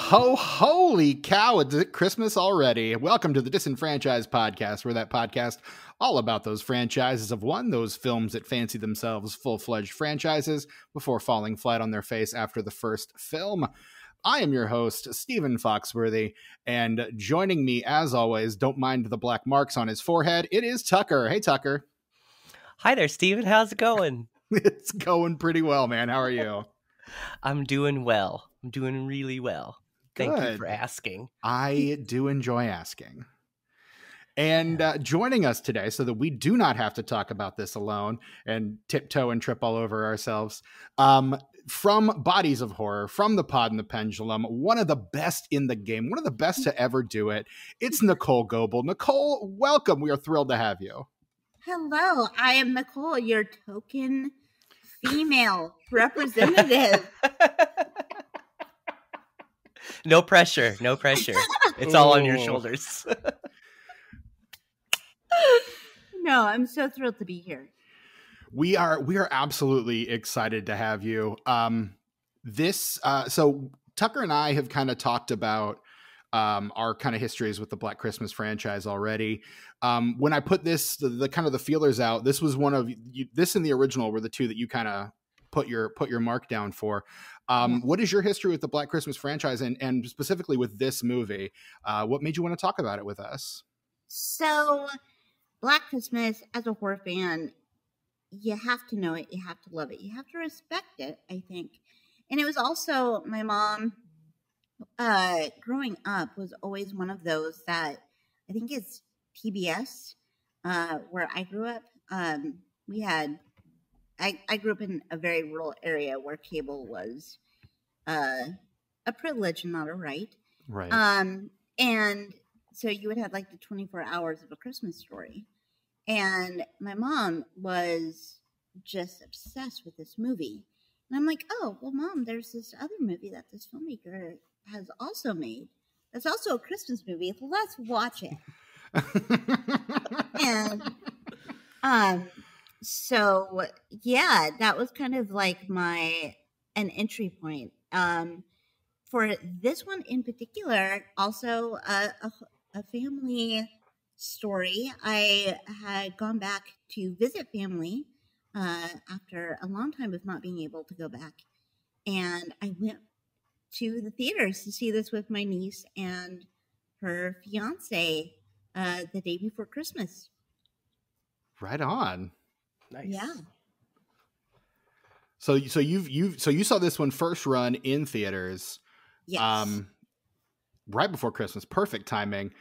Holy cow, it's Christmas already. Welcome to the Disenfranchised Podcast, where that podcast all about those franchises have won, those films that fancy themselves full-fledged franchises before falling flat on their face after the first film. I am your host, Stephen Foxworthy, and joining me, as always, don't mind the black marks on his forehead, it is Tucker. Hey, Tucker. Hi there, Stephen. How's it going? It's going pretty well, man. How are you? I'm doing well. I'm doing really well. Thank you for asking. I do enjoy asking. And joining us today, so that we do not have to talk about this alone and tiptoe and trip all over ourselves, from Bodies of Horror, from the Pod and the Pendulum, one of the best in the game, one of the best to ever do it. It's Nichole Goble. Nichole, welcome. We are thrilled to have you. Hello, I am Nichole, your token female representative. No pressure. No pressure. It's all on your shoulders. No, I'm so thrilled to be here. We are absolutely excited to have you. So Tucker and I have kind of talked about our kind of histories with the Black Christmas franchise already. When I put this, the kind of the feelers out, this was one of this and the original were the two that you kind of put your mark down for. What is your history with the Black Christmas franchise and specifically with this movie? What made you want to talk about it with us? So Black Christmas, as a horror fan, you have to know it. You have to love it. You have to respect it, I think. And it was also my mom, growing up, was always one of those that I think it's PBS, where I grew up. I grew up in a very rural area where cable was a privilege and not a right. Right. And so you would have like the 24 hours of A Christmas Story. And my mom was just obsessed with this movie. And I'm like, oh, well, Mom, there's this other movie that this filmmaker has also made. That's also a Christmas movie. Let's watch it. And so yeah, that was kind of like an entry point. For this one in particular, also a family story. I had gone back to visit family after a long time of not being able to go back. And I went to the theaters to see this with my niece and her fiance the day before Christmas. Right on. Nice. Yeah. So you saw this one first run in theaters. Yes. Right before Christmas. Perfect timing.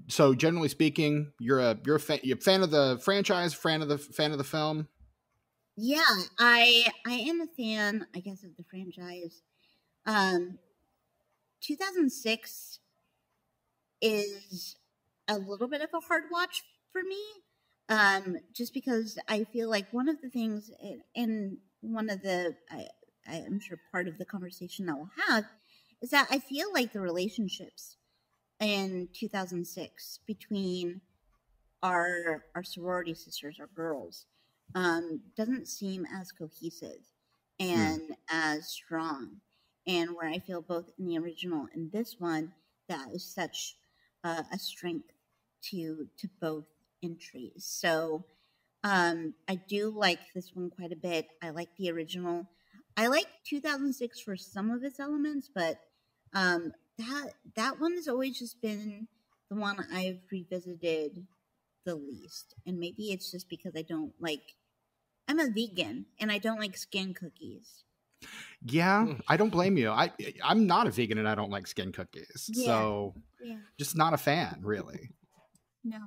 So generally speaking, you're a fan of the franchise, fan of the film. Yeah, I am a fan, I guess, of the franchise. 2006 is a little bit of a hard watch for me, just because I feel like one of the things, and one of the, I'm sure part of the conversation that we'll have, is that I feel like the relationships in 2006 between our sorority sisters, our girls, doesn't seem as cohesive and as strong. And where I feel both in the original and this one, that is such a strength to both entries. So I do like this one quite a bit. I like the original. I like 2006 for some of its elements, but that one has always just been the one I've revisited the least. And maybe it's just because I'm a vegan and I don't like skin cookies. Yeah, I don't blame you. I'm not a vegan and I don't like skin cookies. Yeah. So just not a fan, really. No.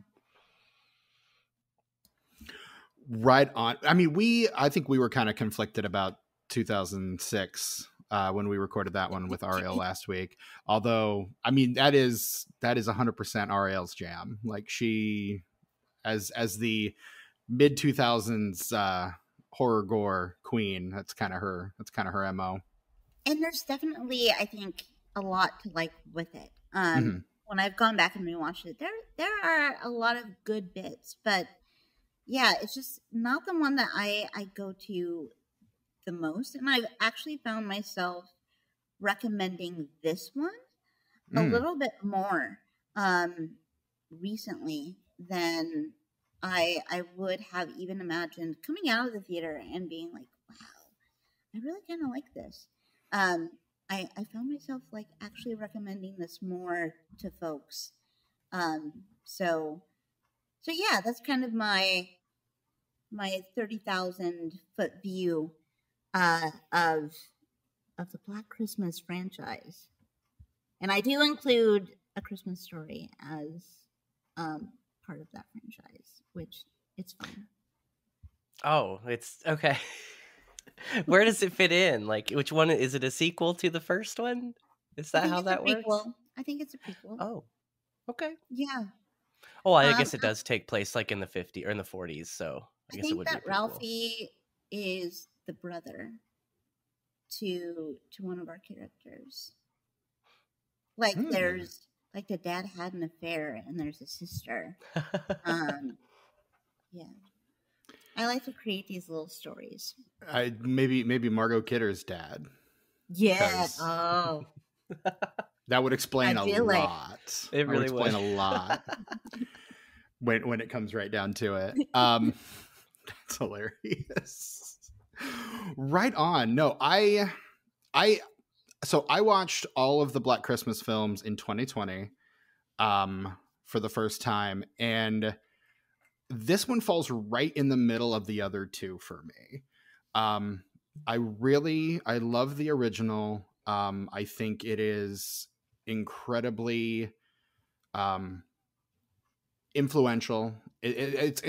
Right on. I mean, I think we were kind of conflicted about 2006 when we recorded that one with Ariel last week. Although, I mean, that is 100% Ariel's jam. Like, she, as the mid 2000s horror gore queen, that's kind of her MO. And there's definitely, I think, a lot to like with it. When I've gone back and rewatched it, there are a lot of good bits, but yeah, it's just not the one that I go to the most. And I've actually found myself recommending this one a little bit more recently than I would have even imagined coming out of the theater and being like, wow, I really kind of like this. I found myself like actually recommending this more to folks. So yeah, that's kind of my 30,000 foot view of the Black Christmas franchise, and I do include A Christmas Story as part of that franchise, which it's fun. Oh, it's okay. Where does it fit in? Like, which one is it? A sequel to the first one? Is that how that works? I think it's a prequel. Oh, okay. Yeah. Oh, I guess it does take place like in the 50s or in the 40s, so I guess it would be a prequel. Ralphie is the brother to one of our characters. Like there's like the dad had an affair and there's a sister. Yeah. I like to create these little stories. Maybe Margot Kidder's dad. Yeah. Oh. That would explain a lot. It really would explain a lot when it comes right down to it. That's hilarious. Right on. No, I watched all of the Black Christmas films in 2020 for the first time, and this one falls right in the middle of the other two for me. I love the original. I think it is incredibly influential. It's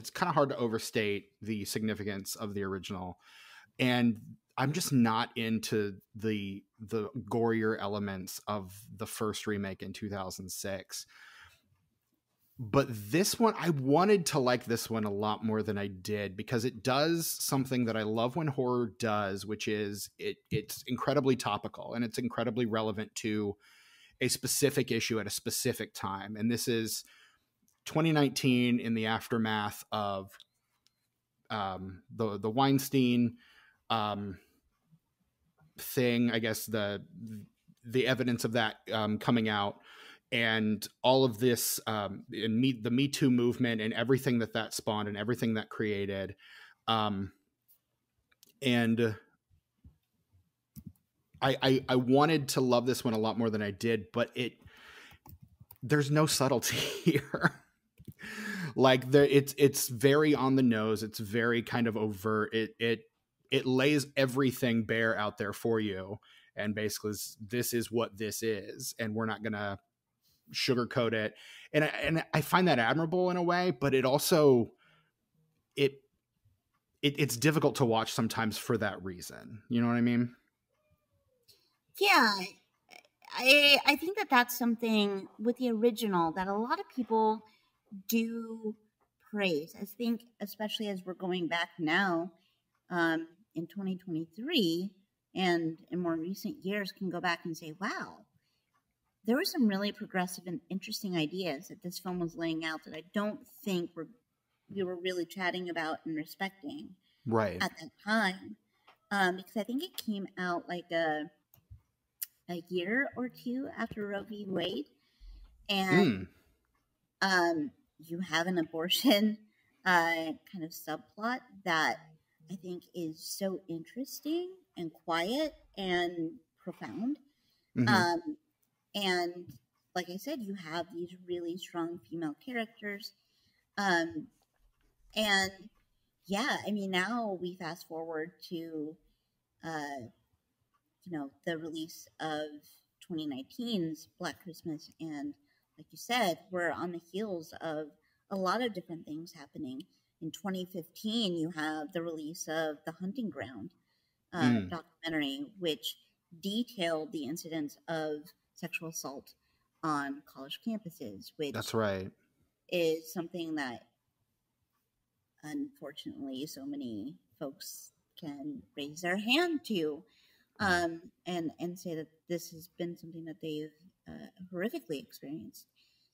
kind of hard to overstate the significance of the original, and I'm just not into the gorier elements of the first remake in 2006. But this one, I wanted to like this one a lot more than I did, because it does something that I love when horror does, which is it's incredibly topical and it's incredibly relevant to a specific issue at a specific time. And this is 2019 in the aftermath of the Weinstein thing, I guess the evidence of that coming out, and all of this the Me Too movement and everything that spawned and everything that created. And I wanted to love this one a lot more than I did, but there's no subtlety here. Like it's very on the nose. It's very kind of overt. It lays everything bare out there for you. And basically this is what this is. And we're not going to sugarcoat it. And I find that admirable in a way, but it also, it's difficult to watch sometimes for that reason. You know what I mean? Yeah. I think that's something with the original that a lot of people do praise. I think, especially as we're going back now in 2023 and in more recent years, can go back and say, wow, there were some really progressive and interesting ideas that this film was laying out that I don't think we were really chatting about and respecting right at that time. Because I think it came out like a year or two after Roe v. Wade. And you have an abortion kind of subplot that I think is so interesting and quiet and profound. And like I said, you have these really strong female characters. And yeah, I mean, now we fast forward to, the release of 2019's Black Christmas. And like you said, we're on the heels of a lot of different things happening. In 2015, you have the release of The Hunting Ground documentary, which detailed the incidents of sexual assault on college campuses, which that's right is something that unfortunately so many folks can raise their hand to and say that this has been something that they've horrifically experienced.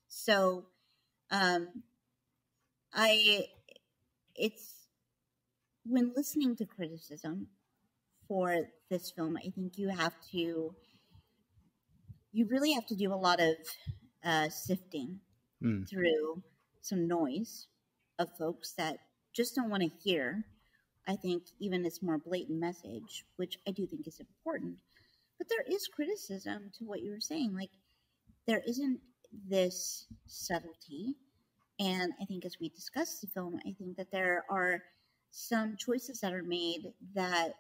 So it's when listening to criticism for this film, I think you really have to do a lot of sifting through some noise of folks that just don't want to hear, I think, even its more blatant message, which I do think is important. But there is criticism to what you were saying. Like, there isn't this subtlety. And I think as we discuss the film, I think that there are some choices that are made that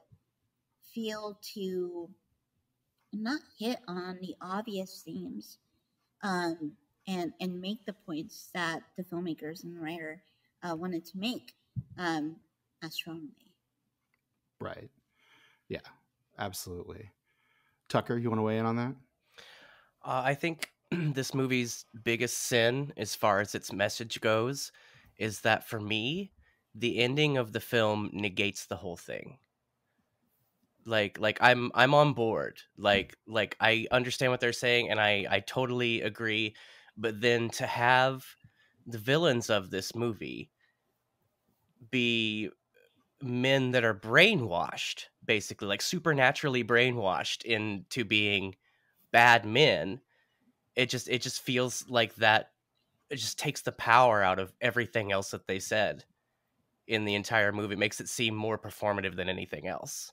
feel to not hit on the obvious themes, and make the points that the filmmakers and the writer wanted to make as strongly. Right. Yeah, absolutely. Tucker, you want to weigh in on that? I think this movie's biggest sin, as far as its message goes, is that for me, the ending of the film negates the whole thing. Like I'm on board. Like I understand what they're saying, and I totally agree. But then to have the villains of this movie be men that are brainwashed, basically, like supernaturally brainwashed into being bad men, it just feels like that. It just takes the power out of everything else that they said in the entire movie. It makes it seem more performative than anything else.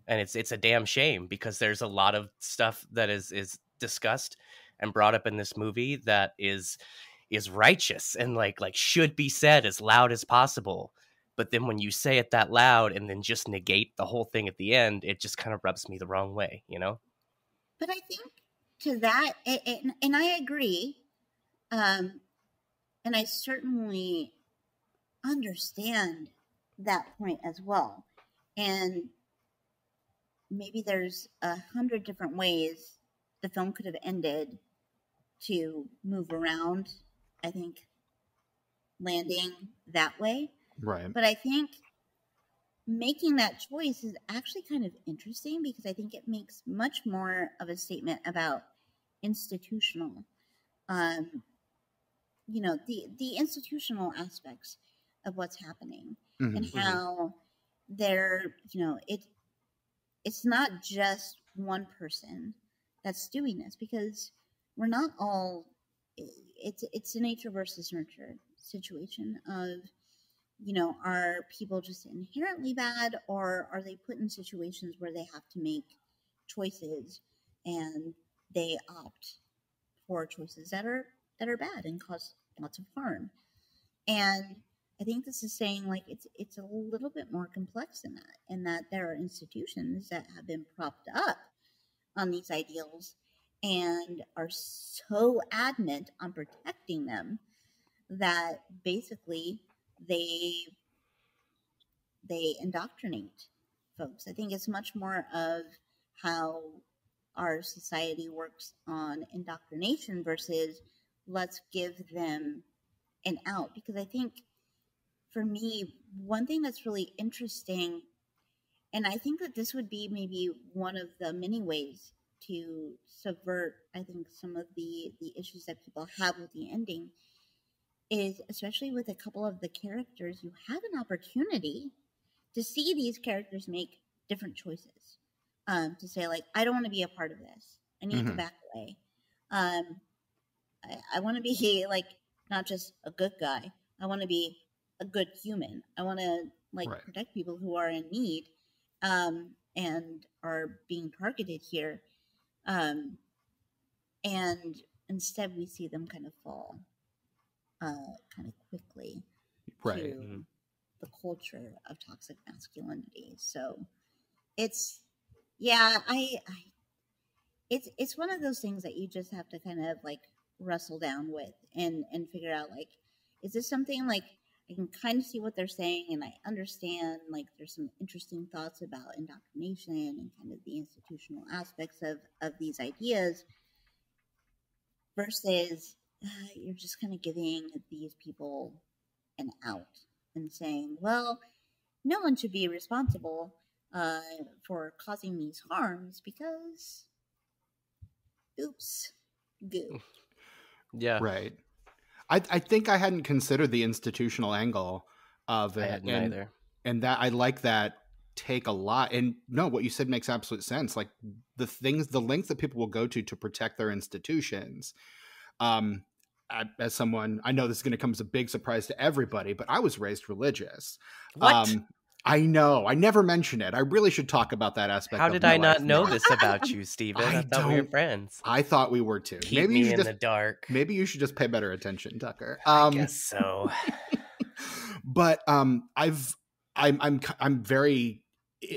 And it's a damn shame, because there's a lot of stuff that is discussed and brought up in this movie that is righteous and like should be said as loud as possible. But then when you say it that loud and then just negate the whole thing at the end, it just kind of rubs me the wrong way, you know? But I think to that, and I agree, and I certainly understand that point as well. And maybe there's 100 different ways the film could have ended to move around, I think, landing that way. Right. But I think making that choice is actually kind of interesting, because I think it makes much more of a statement about institutional, the institutional aspects of what's happening, and how they're, it's not just one person that's doing this, because we're not all, it's a nature versus nurture situation of, are people just inherently bad, or are they put in situations where they have to make choices and they opt for choices that are bad and cause lots of harm? And I think this is saying, like, it's a little bit more complex than that, and that there are institutions that have been propped up on these ideals and are so adamant on protecting them that basically they indoctrinate folks. I think it's much more of how our society works on indoctrination versus let's give them an out. Because I think, for me, one thing that's really interesting, and I think that this would be maybe one of the many ways to subvert, I think, some of the issues that people have with the ending, is especially with a couple of the characters, you have an opportunity to see these characters make different choices. To say, like, I don't want to be a part of this. I need to back away. I want to be, like, not just a good guy. I want to be a good human. I want to, like, protect people who are in need, and are being targeted here. And instead we see them kind of fall kind of quickly to the culture of toxic masculinity. So it's, it's one of those things that you just have to kind of, like, wrestle down with and figure out, like, is this something, like, I can kind of see what they're saying, and I understand, like, there's some interesting thoughts about indoctrination and kind of the institutional aspects of these ideas, versus you're just kind of giving these people an out and saying, well, no one should be responsible for causing these harms because, oops, goo. Yeah. Right. I think I hadn't considered the institutional angle of it. I hadn't either. And that I like that take a lot. And no, what you said makes absolute sense. Like the lengths that people will go to protect their institutions. As someone, I know this is going to come as a big surprise to everybody, but I was raised religious. What? I know. I never mention it. I really should talk about that aspect. How did I not know this about you, Steven? I thought we were friends. I thought we were too. Keep me in the dark. Maybe you should just pay better attention, Tucker. I guess so. But I'm very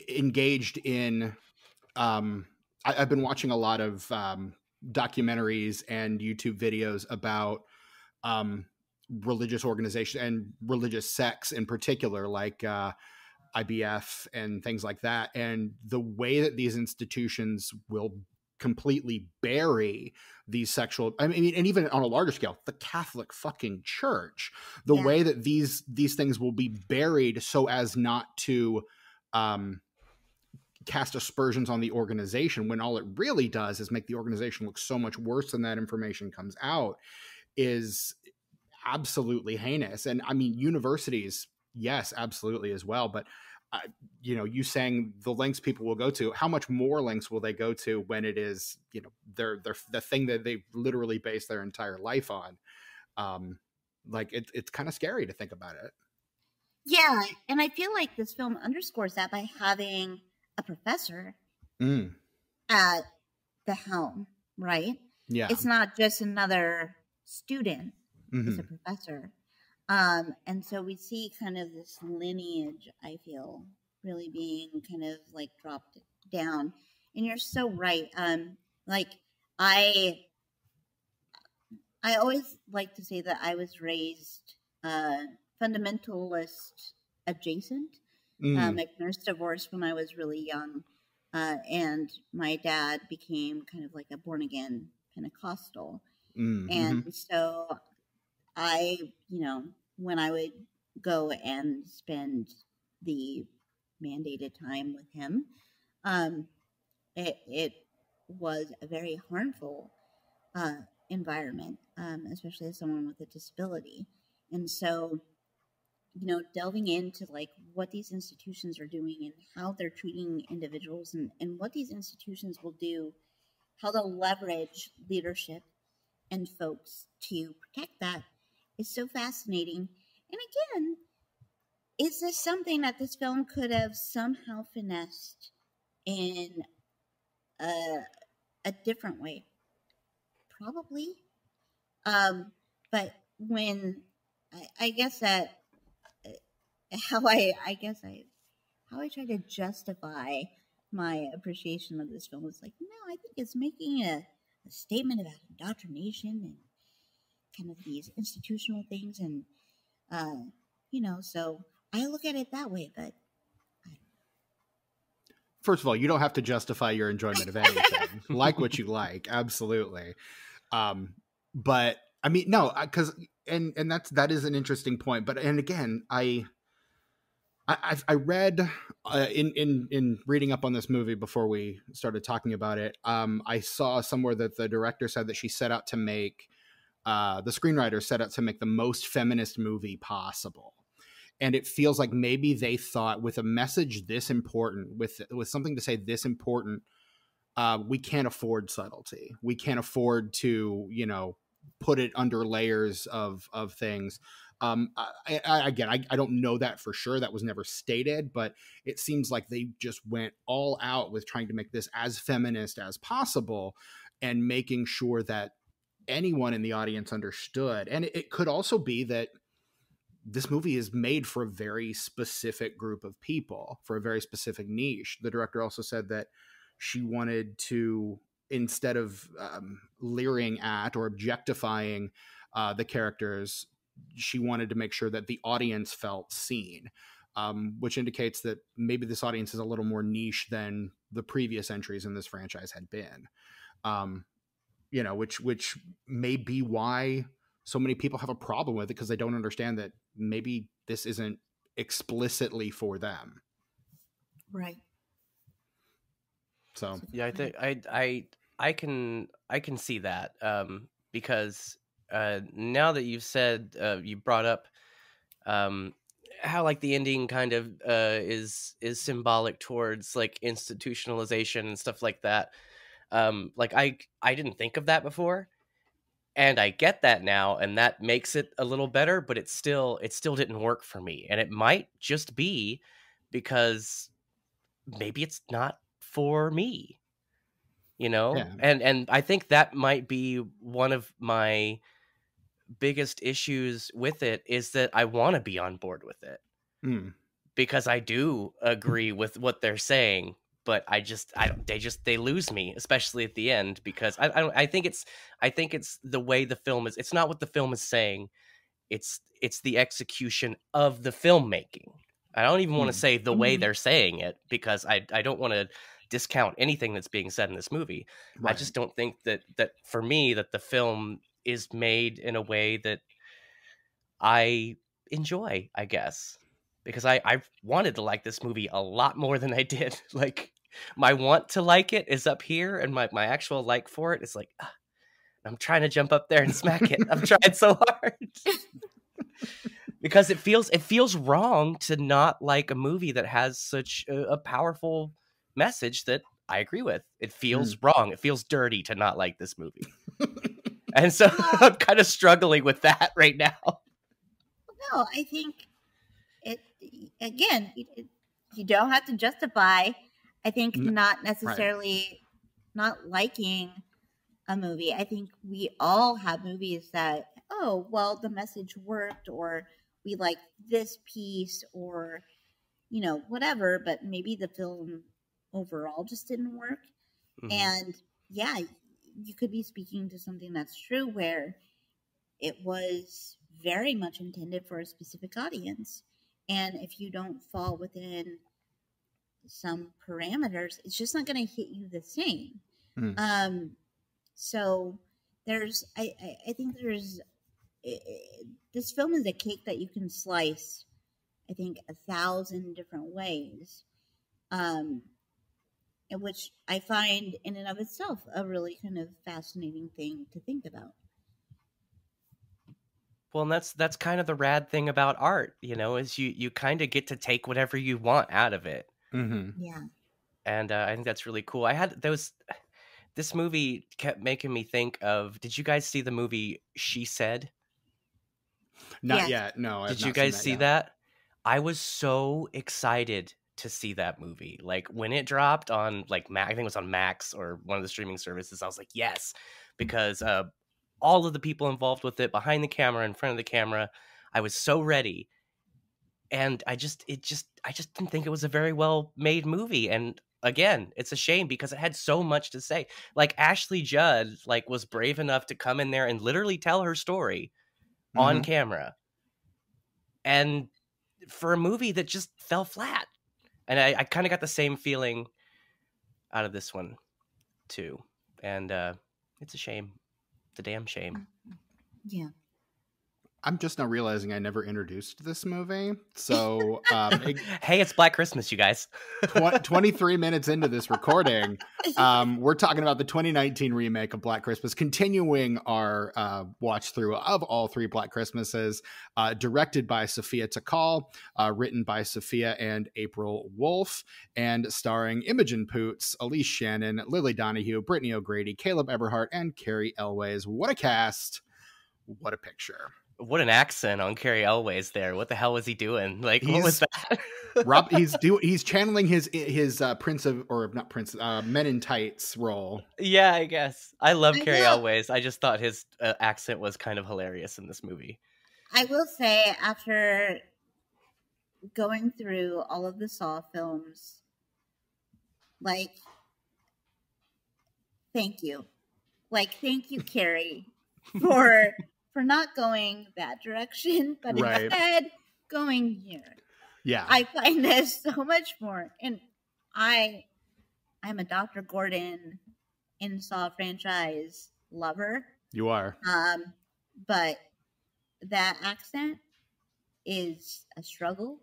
engaged in. I've been watching a lot of documentaries and YouTube videos about religious organization and religious sects in particular, like IBF and things like that. And the way that these institutions will completely bury these sexual, I mean, and even on a larger scale, the Catholic fucking Church, the way that these things will be buried so as not to cast aspersions on the organization, when all it really does is make the organization look so much worse than that information comes out, is absolutely heinous. And I mean, universities, yes, absolutely as well. But you saying the lengths people will go to, how much more lengths will they go to when it is, they're the thing that they literally base their entire life on? Like it's kind of scary to think about it. Yeah, and I feel like this film underscores that by having a professor at the helm, right? Yeah, it's not just another student; it's a professor. And so we see kind of this lineage, I feel, really being kind of like dropped down. And you're so right. Like I always like to say that I was raised fundamentalist adjacent. My parents divorced when I was really young. And my dad became kind of like a born again Pentecostal. And so I, when I would go and spend the mandated time with him, it was a very harmful environment, especially as someone with a disability. And so, delving into like what these institutions are doing and how they're treating individuals and what these institutions will do, how they'll leverage leadership and folks to protect that is so fascinating. And again, is this something that this film could have somehow finessed in a different way? Probably. But when I guess that how I try to justify my appreciation of this film is like, no, I think it's making a statement about indoctrination and kind of these institutional things, and so I look at it that way. But first of all, you don't have to justify your enjoyment of anything. Like what you like, absolutely. But I mean, no, because and that is an interesting point. But and again, I read in reading up on this movie before we started talking about it. I saw somewhere that the director said that she set out to make the screenwriter set out to make the most feminist movie possible. And it feels like maybe they thought, with a message this important, with something to say this important, we can't afford subtlety. We can't afford to, put it under layers of things. I don't know that for sure. That was never stated, but it seems like they just went all out with trying to make this as feminist as possible and making sure that anyone in the audience understood. And it could also be that this movie is made for a very specific group of people, for a very specific niche. The director also said that she wanted to, instead of leering at or objectifying the characters, she wanted to make sure that the audience felt seen, which indicates that maybe this audience is a little more niche than the previous entries in this franchise had been. Which may be why so many people have a problem with it, because they don't understand that maybe this isn't explicitly for them. Right. So yeah, I think I can see that, because now that you've said, you brought up how like the ending kind of is symbolic towards like institutionalization and stuff like that. Like I didn't think of that before, and I get that now, and that makes it a little better, but it still didn't work for me. And it might just be because maybe it's not for me, you know? Yeah. And I think that might be one of my biggest issues with it, is that I want to be on board with it. Mm. Because I do agree with what they're saying, but I don't, they lose me, especially at the end, because I think it's the way the film is. It's not what the film is saying. It's the execution of the filmmaking. I don't even want to say the way they're saying it, because I don't want to discount anything that's being said in this movie. Right. I just don't think that for me, that the film is made in a way that I enjoy, I guess. Because I wanted to like this movie a lot more than I did. Like, my want to like it is up here, and my actual like for it is like, I'm trying to jump up there and smack it. I'm trying so hard. Because it feels wrong to not like a movie that has such a powerful message that I agree with. It feels wrong. It feels dirty to not like this movie. And so I'm kind of struggling with that right now. No, I think you don't have to justify. I think not necessarily not liking a movie. I think we all have movies that, oh, well, the message worked, or we like this piece, or, whatever, but maybe the film overall just didn't work. Mm-hmm. And yeah, you could be speaking to something that's true, where it was very much intended for a specific audience. And if you don't fall within some parameters, it's just not going to hit you the same. So I think this film is a cake that you can slice, I think, 1,000 different ways, which I find in and of itself a really kind of fascinating thing to think about. Well, and that's kind of the rad thing about art, is you kind of get to take whatever you want out of it. Mm-hmm. Yeah. And I think that's really cool. This movie kept making me think of, did you guys see the movie She Said? Not yet. No. Did you guys see that? I was so excited to see that movie. Like, when it dropped on I think it was on Max or one of the streaming services, I was like, yes, because all of the people involved with it, behind the camera, in front of the camera, I was so ready. And I just didn't think it was a very well made movie. And again, it's a shame, because it had so much to say. Like, Ashley Judd was brave enough to come in there and literally tell her story on camera. And for a movie that just fell flat. And I kind of got the same feeling out of this one too. And it's a shame. It's a damn shame. Yeah. I'm just now realizing I never introduced this movie. So, hey, it's Black Christmas, you guys. 23 minutes into this recording, we're talking about the 2019 remake of Black Christmas, continuing our watch through of all three Black Christmases, directed by Sophia Takal, written by Sophia and April Wolfe, and starring Imogen Poots, Elise Shannon, Lily Donahue, Brittany O'Grady, Caleb Eberhardt, and Carrie Elways. What a cast! What a picture! What an accent on Carrie Elways there. What the hell was he doing? What was that? He's channeling his Prince of, or not Prince, Men in Tights role. Yeah, I guess. I love Carrie Elways. I just thought his accent was kind of hilarious in this movie. I will say, after going through all of the Saw films, thank you. Thank you, Carrie, for not going that direction, but instead going here. Yeah. I find this so much more. And I'm a Dr. Gordon in Saw franchise lover. You are. But that accent is a struggle.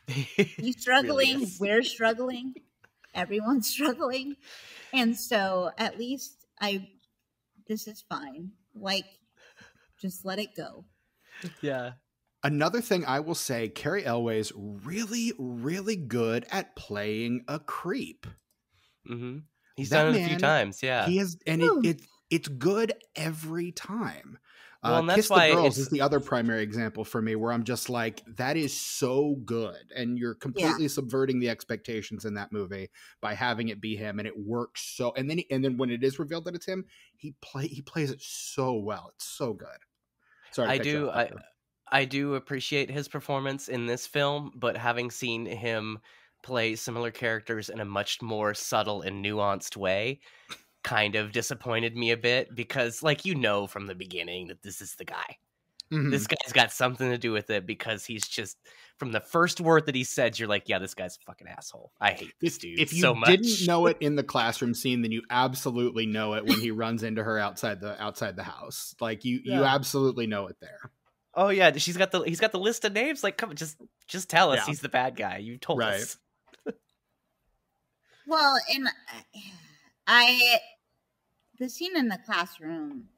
He's struggling. Really, we're struggling. Everyone's struggling. And so at least this is fine. Just let it go. Yeah. Another thing I will say, Carrie Elway's really, really good at playing a creep. Mm-hmm. He's That done it a few man, times, yeah. he has, and it's good every time. Well, and Kiss that's the why Girls it's is the other primary example for me, where I'm just like, that is so good, and you're completely subverting the expectations in that movie by having it be him, and it works so. And then when it is revealed that it's him, he plays it so well. It's so good. Sorry, to cut you off, Pepper. I do appreciate his performance in this film, but having seen him play similar characters in a much more subtle and nuanced way kind of disappointed me a bit, because like, you know, from the beginning that this is the guy. Mhm. This guy's got something to do with it, because he's just, from the first word that he said, you're like, yeah, this guy's a fucking asshole. I hate this dude If you so much. didn't know it in the classroom scene, then you absolutely know it when he runs into her outside the house. Like you absolutely know it there. Oh yeah, he's got the list of names. Like, come on, just tell us he's the bad guy. You told us. Well, and the scene in the classroom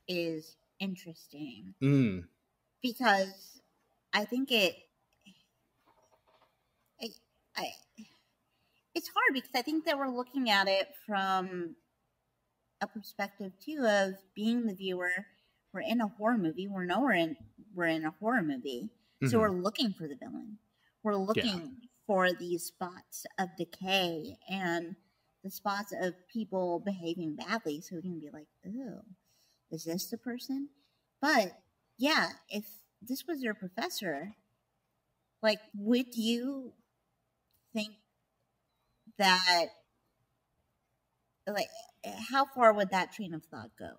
is interesting because I think it's hard, because I think that we're looking at it from a perspective too of being the viewer. We're in a horror movie. We're in a horror movie, so we're looking for the villain. We're looking for these spots of decay and the spots of people behaving badly, so we can be like, "Oh, is this the person?" But yeah, if this was your professor, like, would you think that, like, how far would that train of thought go?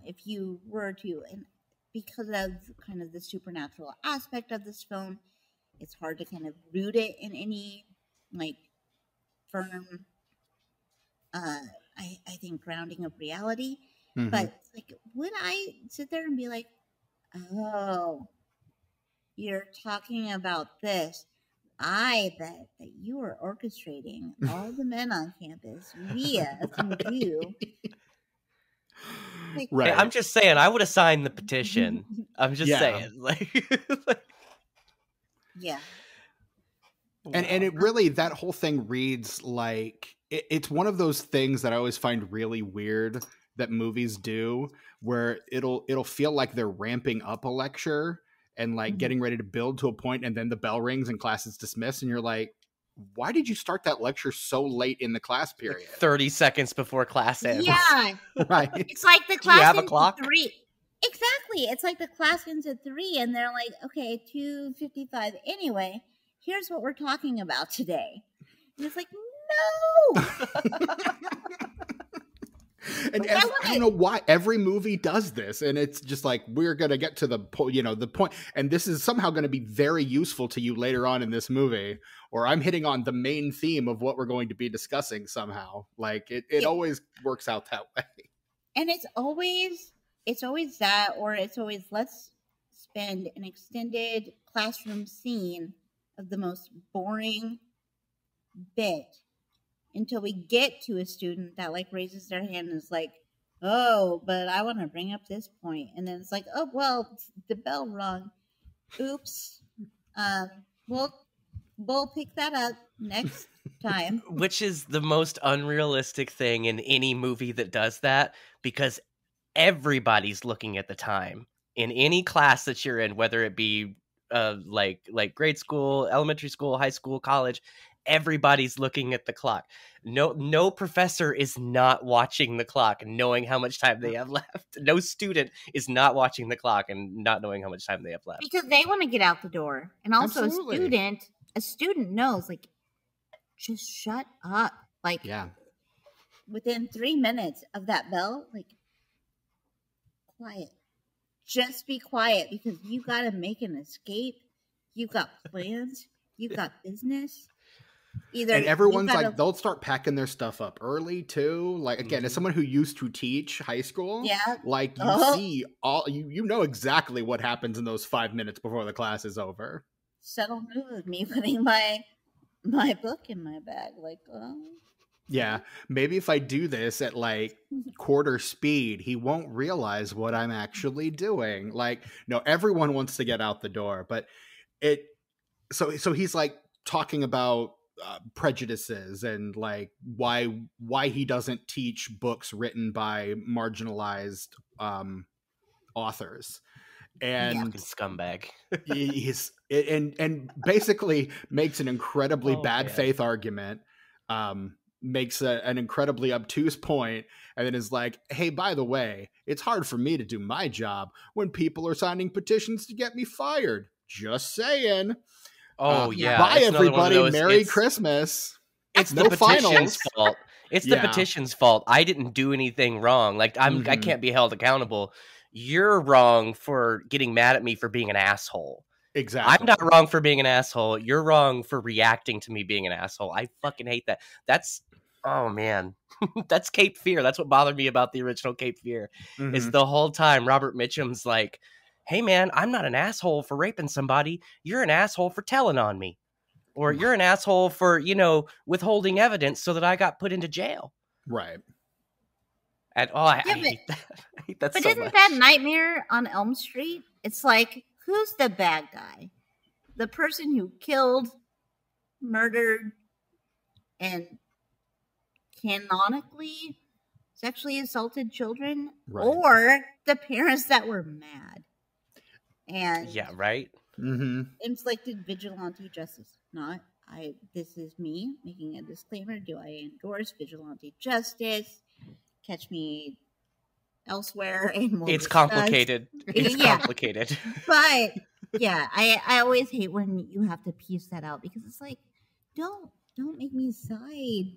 If you were to, and because of kind of the supernatural aspect of this film, it's hard to kind of root it in any like firm, I think, grounding of reality. But like, would I sit there and be like, "Oh, you're talking about this? I bet that you are orchestrating all the men on campus via through you." Like, Hey, I'm just saying, I would have signed the petition. I'm just saying, like, yeah. And it really, that whole thing reads like it's one of those things that I always find really weird that movies do, where it'll feel like they're ramping up a lecture and like getting ready to build to a point, and then the bell rings and class is dismissed, and you're like, why did you start that lecture so late in the class period? like 30 seconds before class ends. Yeah. Right. It's like the class Do you have a ends clock? at 3. Exactly. It's like the class ends at 3 and they're like, okay, 2:55. Anyway, here's what we're talking about today. And it's like, no. And I don't know why every movie does this, and it's just like, we're going to get to the point, and this is somehow going to be very useful to you later on in this movie, or I'm hitting on the main theme of what we're going to be discussing somehow. Like it always works out that way. And it's always that, or it's always, let's spend an extended classroom scene of the most boring bit until we get to a student that like raises their hand and is like, "Oh, but I want to bring up this point." And then it's like, "Oh, well, the bell rung. Oops. We'll pick that up next time." Which is the most unrealistic thing in any movie that does that, because everybody's looking at the time in any class that you're in, whether it be like grade school, elementary school, high school, college. Everybody's looking at the clock. No professor is not watching the clock and knowing how much time they have left. No student is not watching the clock and not knowing how much time they have left. Because they want to get out the door. And also Absolutely. a student knows, like, just shut up. Like, within 3 minutes of that bell, like, quiet. Just be quiet, because you got to make an escape. You got plans. You got business. And everyone's like, they'll start packing their stuff up early too. Like, again, as someone who used to teach high school, like, you see all, you know exactly what happens in those 5 minutes before the class is over. Subtle move of me putting my book in my bag, like, Yeah, maybe if I do this at like quarter speed, he won't realize what I'm actually doing. Like, no, everyone wants to get out the door, but it. So he's like talking about prejudices and like why he doesn't teach books written by marginalized authors, and Fucking scumbag. he's and basically makes an incredibly bad man. faith argument, makes an incredibly obtuse point, and then is like, hey, by the way, it's hard for me to do my job when people are signing petitions to get me fired. Just saying. Oh yeah, Bye it's another one of everybody. those- Merry it's- Christmas. It's No the petition's finals. fault. It's the Yeah. petition's fault. I didn't do anything wrong. Like I Mhm. can't be held accountable. You're wrong for getting mad at me for being an asshole. Exactly. I'm not wrong for being an asshole. You're wrong for reacting to me being an asshole. I fucking hate that. That's oh man. That's Cape Fear. That's what bothered me about the original Cape Fear. Is Mhm. the whole time Robert Mitchum's like, "Hey man, I'm not an asshole for raping somebody. You're an asshole for telling on me." Or you're an asshole for, withholding evidence so that I got put into jail. Right. And I hate that. I hate that But so isn't much. that Nightmare on Elm Street? It's like, who's the bad guy? The person who killed, murdered, and canonically sexually assaulted children? Right. Or the parents that were mad and Yeah, right? Mm-hmm. inflicted vigilante justice? This is me making a disclaimer. Do I endorse vigilante justice? Catch me elsewhere and we'll It's discuss. complicated. It's Yeah. complicated. But yeah, I always hate when you have to piece that out because it's like, don't make me side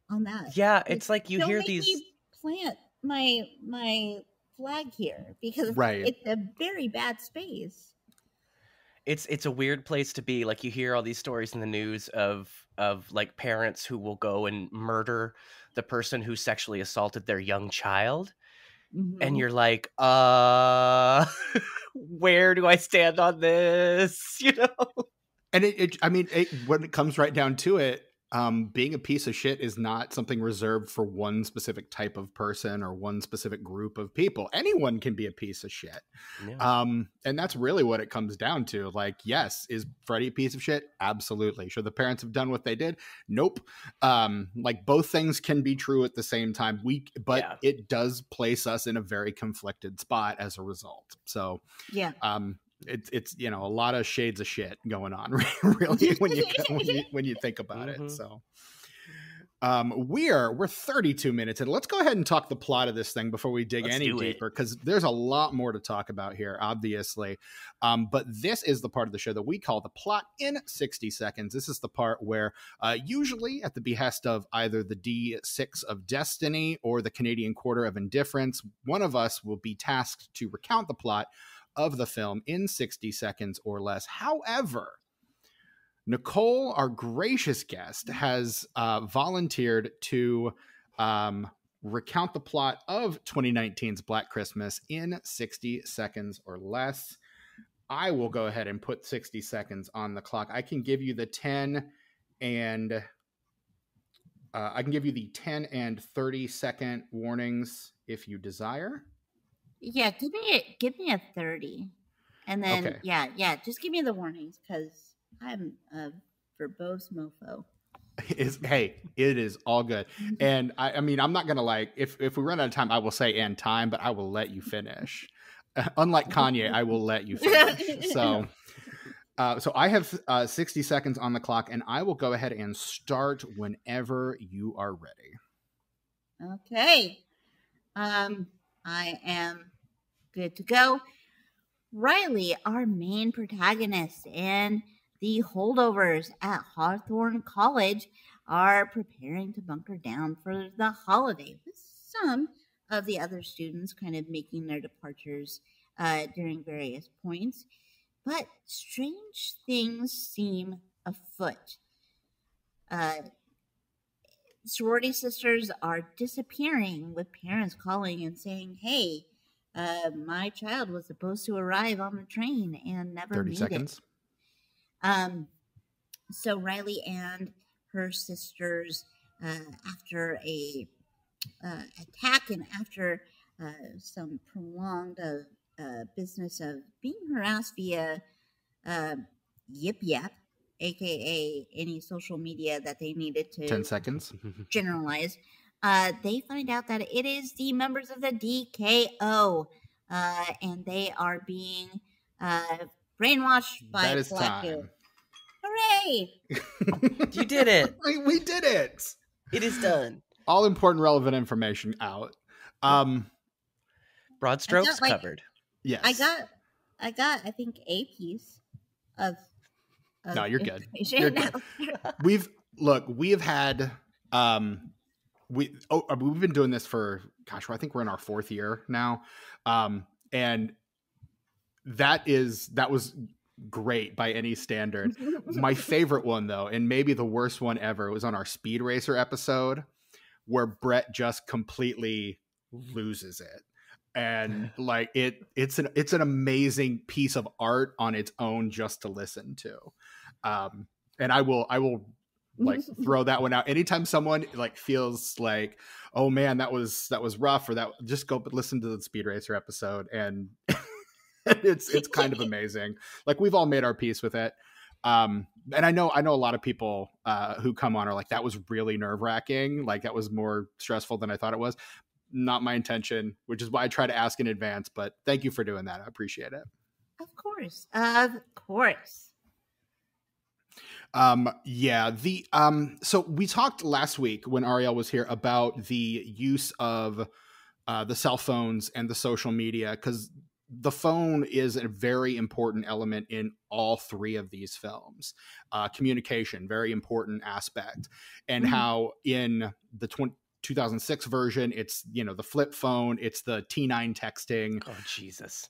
on that. Yeah, it's like you don't hear make these. me plant my flag here because Right. it's a very bad space. It's a weird place to be. Like you hear all these stories in the news of like parents who will go and murder the person who sexually assaulted their young child. And you're like, where do I stand on this? And when it comes right down to it, being a piece of shit is not something reserved for one specific type of person or one specific group of people. Anyone can be a piece of shit. Yeah. And that's really what it comes down to. Like, yes, is Freddie a piece of shit? Absolutely. Should the parents have done what they did? Nope. Like both things can be true at the same time. But it does place us in a very conflicted spot as a result. So yeah. It's a lot of shades of shit going on really when you think about Mm-hmm. it. So we're 32 minutes in. Let's go ahead and talk the plot of this thing before we dig any deeper, because there's a lot more to talk about here, obviously. But this is the part of the show that we call the plot in 60 seconds. This is the part where usually at the behest of either the D6 of Destiny or the Canadian Quarter of Indifference, one of us will be tasked to recount the plot of the film in 60 seconds or less. However, Nichole, our gracious guest, has volunteered to recount the plot of 2019's Black Christmas in 60 seconds or less. I will go ahead and put 60 seconds on the clock. I can give you the 10 and 30-second warnings if you desire. Yeah, give me a 30. And then okay. Just give me the warnings because I'm a verbose mofo. It is all good. And I'm not gonna if we run out of time, I will say and time, but I will let you finish. Unlike Kanye, I will let you finish. So I have 60 seconds on the clock, and I will go ahead and start whenever you are ready. Okay. I am good to go. Riley, our main protagonist, and the holdovers at Hawthorne College are preparing to bunker down for the holiday, with some of the other students kind of making their departures during various points. But strange things seem afoot. Sorority sisters are disappearing, with parents calling and saying, hey, my child was supposed to arrive on the train and never 30 made seconds. it. So Riley and her sisters after a attack and after some prolonged business of being harassed via Yip Yap, aka any social media that they needed to 10 seconds. generalize. They find out that it is the members of the DKO, and they are being brainwashed by That is Black time. Hooray! You did it. We did it. It is done. All important, relevant information out. Broad strokes like, covered. Yes. I got, I think, a piece of no, you're good. You're good. We've had we've been doing this for, gosh, I think we're in our 4th year now. And that was great by any standard. My favorite one, though, and maybe the worst one ever, was on our Speed Racer episode, where Brett just completely loses it. And like it's an amazing piece of art on its own just to listen to. And I will like throw that one out anytime someone like feels like, oh man, that was rough, or that, just go listen to the Speed Racer episode, and it's kind of amazing. Like, we've all made our peace with it. And I know a lot of people who come on are like, that was really nerve-wracking, like that was more stressful than I thought it was. Not my intention, which is why I try to ask in advance, but thank you for doing that. I appreciate it. Of course. Of course. So we talked last week when Ariel was here about the use of the cell phones and the social media, because the phone is a very important element in all 3 of these films. Communication, very important aspect. And how in the 2006 version, it's, the flip phone, it's the T9 texting. Oh, Jesus.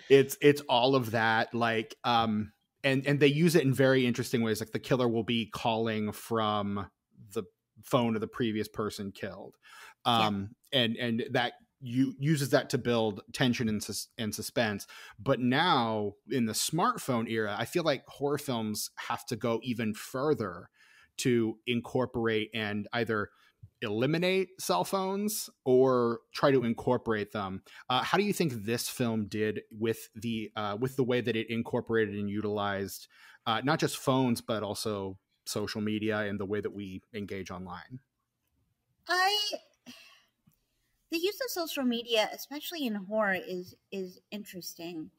It's all of that, like, and they use it in very interesting ways. Like, the killer will be calling from the phone of the previous person killed. And that uses that to build tension and suspense. But now in the smartphone era, I feel like horror films have to go even further to incorporate and either eliminate cell phones or try to incorporate them. How do you think this film did with the way that it incorporated and utilized not just phones, but also social media and the way that we engage online? The use of social media, especially in horror, is interesting.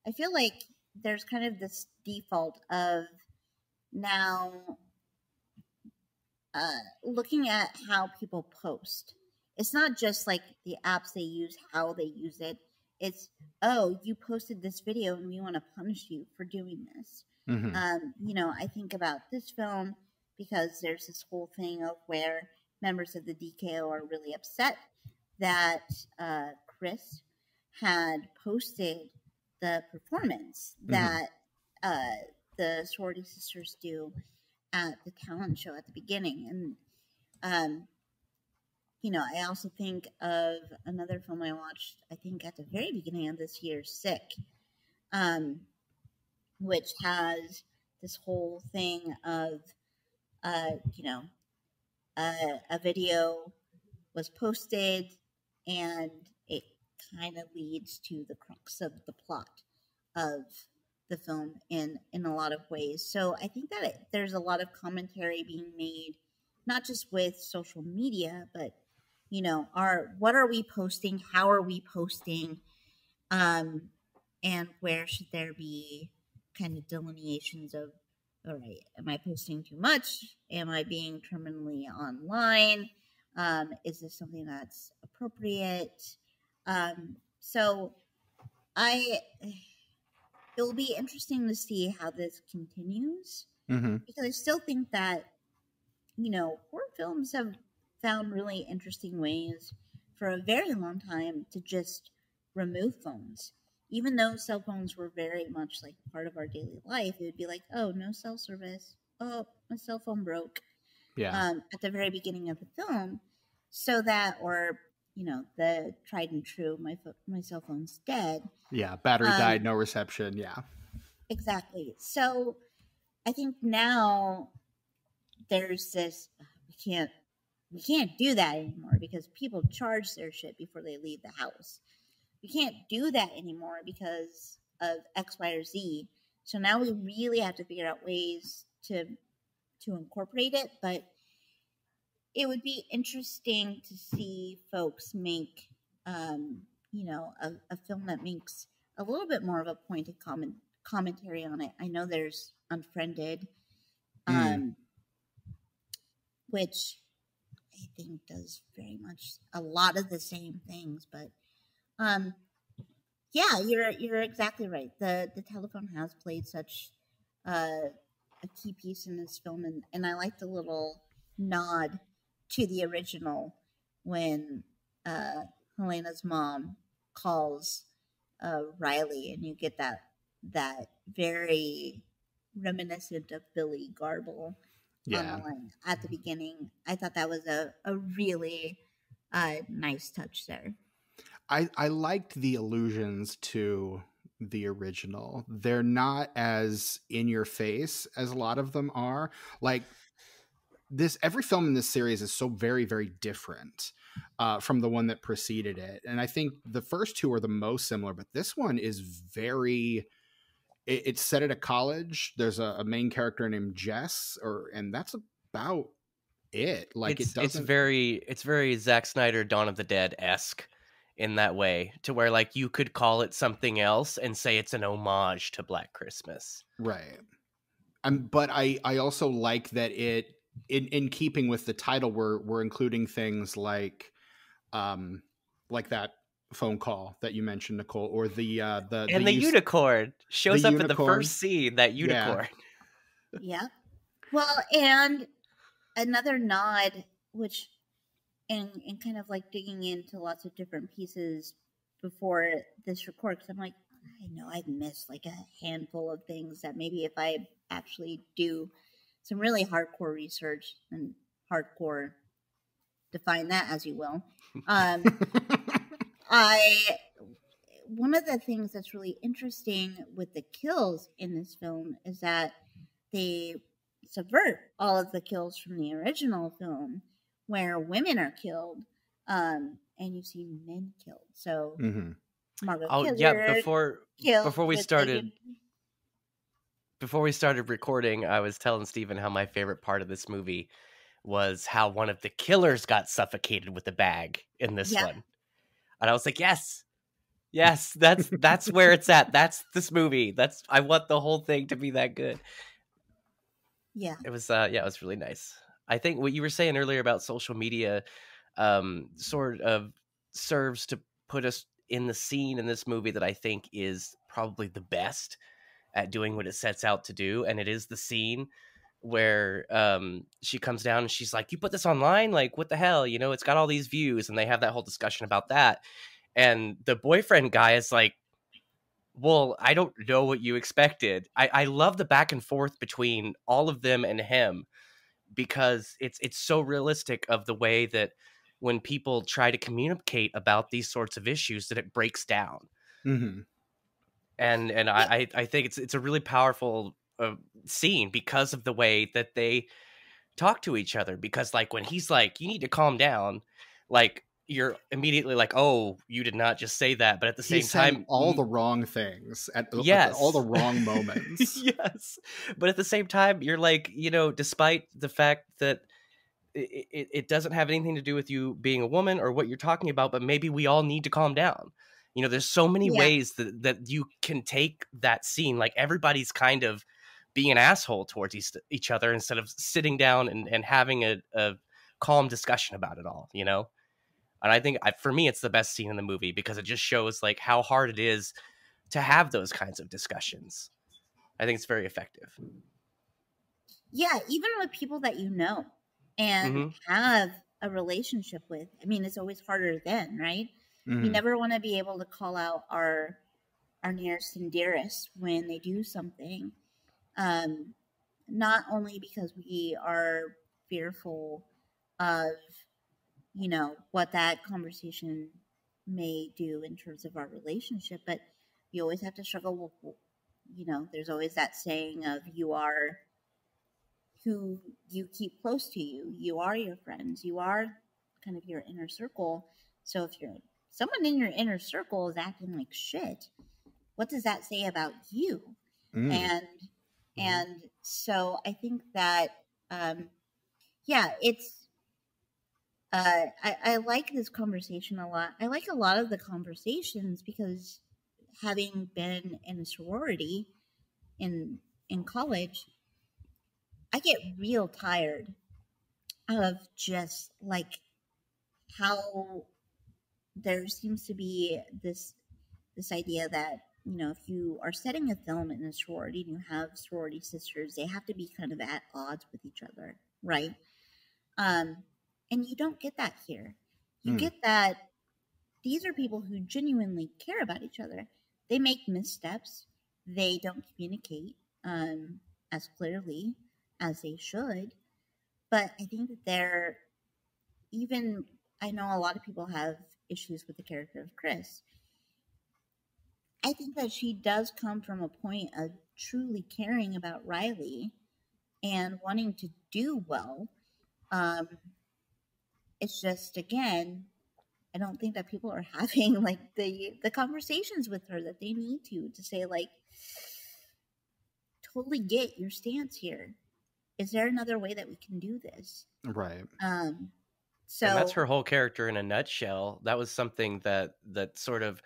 I feel like there's kind of this default of now looking at how people post. It's not just like the apps they use, how they use it. It's, oh, you posted this video and we want to punish you for doing this. I think about this film because there's this whole thing of where members of the DKO are really upset that Chris had posted the performance that the sorority sisters do at the talent show at the beginning. And, I also think of another film I watched, I think at the very beginning of this year, Sick, which has this whole thing of, a video was posted and it kind of leads to the crux of the plot of the film in a lot of ways. So I think that there's a lot of commentary being made, not just with social media, but what are we posting? How are we posting? And where should there be kind of delineations of, all right, am I posting too much? Am I being terminally online? Is this something that's appropriate? So it will be interesting to see how this continues, because I still think that, horror films have found really interesting ways for a very long time to just remove phones. Even though cell phones were very much like part of our daily life, it would be like, oh, no cell service. Oh, my cell phone broke. Yeah. At the very beginning of the film, so that, or the tried and true, my cell phone's dead. Yeah, battery died, no reception. Yeah, exactly. So I think now there's this, we can't do that anymore because people charge their shit before they leave the house. We can't do that anymore because of X, Y, or Z. So now we really have to figure out ways to incorporate it. But it would be interesting to see folks make, a film that makes a little bit more of a pointed commentary on it. I know there's Unfriended, which I think does very much a lot of the same things, but yeah, you're exactly right. The telephone has played such a key piece in this film, and I like the little nod to the original when Helena's mom calls Riley, and you get that very reminiscent of Billy Garble on the line at the beginning. I thought that was a really nice touch there. I liked the allusions to the original. They're not as in your face as a lot of them are. Like every film in this series is so very, very different from the one that preceded it. And I think the first two are the most similar, but this one is very, it's set at a college. There's a main character named Jess, and that's about it. Like it's very Zack Snyder Dawn of the Dead-esque in that way, to where like you could call it something else and say it's an homage to Black Christmas. Right. But I also like that it, in keeping with the title, we're including things like that phone call that you mentioned, Nichole, or the unicorn shows up in the first scene. That unicorn. Yeah. Well, and another nod, which and kind of like digging into lots of different pieces before this record, because I'm like, I know I've missed like a handful of things that maybe if I actually do some really hardcore research, and hardcore, define that as you will. One of the things that's really interesting with the kills in this film is that they subvert all of the kills from the original film, where women are killed, and you see men killed. So, Margot before we started recording, I was telling Steven how my favorite part of this movie was how one of the killers got suffocated with a bag in this one, and I was like, yes, that's where it's at. That's this movie. I want the whole thing to be that good. Yeah, it was really nice. I think what you were saying earlier about social media sort of serves to put us in the scene in this movie that I think is probably the best at doing what it sets out to do. And it is the scene where she comes down and she's like, you put this online? Like, what the hell? You know, it's got all these views. And they have that whole discussion about that. And the boyfriend guy is like, well, I don't know what you expected. I love the back and forth between all of them and him, because it's so realistic of the way that when people try to communicate about these sorts of issues, that it breaks down. Mm-hmm. And I think it's a really powerful scene because of the way that they talk to each other. Because like when he's like, you need to calm down, like you're immediately like, oh, you did not just say that. But at the same time, all the wrong things at all the wrong moments. Yes. But at the same time, you're like, you know, despite the fact that it doesn't have anything to do with you being a woman or what you're talking about, but maybe we all need to calm down. You know, there's so many ways that you can take that scene. Like everybody's kind of being an asshole towards each other instead of sitting down and having a calm discussion about it all, you know? And I think for me, it's the best scene in the movie because it just shows like how hard it is to have those kinds of discussions. I think it's very effective. Yeah, even with people that you know and have a relationship with. I mean, it's always harder then, right? We never want to be able to call out our nearest and dearest when they do something. Not only because we are fearful of, you know, what that conversation may do in terms of our relationship, but you always have to struggle with, you know, there's always that saying of you are who you keep close to you. You are your friends. You are kind of your inner circle. So if someone in your inner circle is acting like shit, what does that say about you? And so I think that it's I like this conversation a lot. I like a lot of the conversations because having been in a sorority in college, I get real tired of just like how there seems to be this idea that, you know, if you are setting a film in a sorority and you have sorority sisters, they have to be kind of at odds with each other, right? And you don't get that here. You get that these are people who genuinely care about each other. They make missteps. They don't communicate as clearly as they should. But I think that I know a lot of people have issues with the character of Chris. I think that she does come from a point of truly caring about Riley and wanting to do well. It's just, again, I don't think that people are having like the conversations with her that they need to say, like, totally get your stance here. Is there another way that we can do this? Right. So, and that's her whole character in a nutshell. That was something that sort of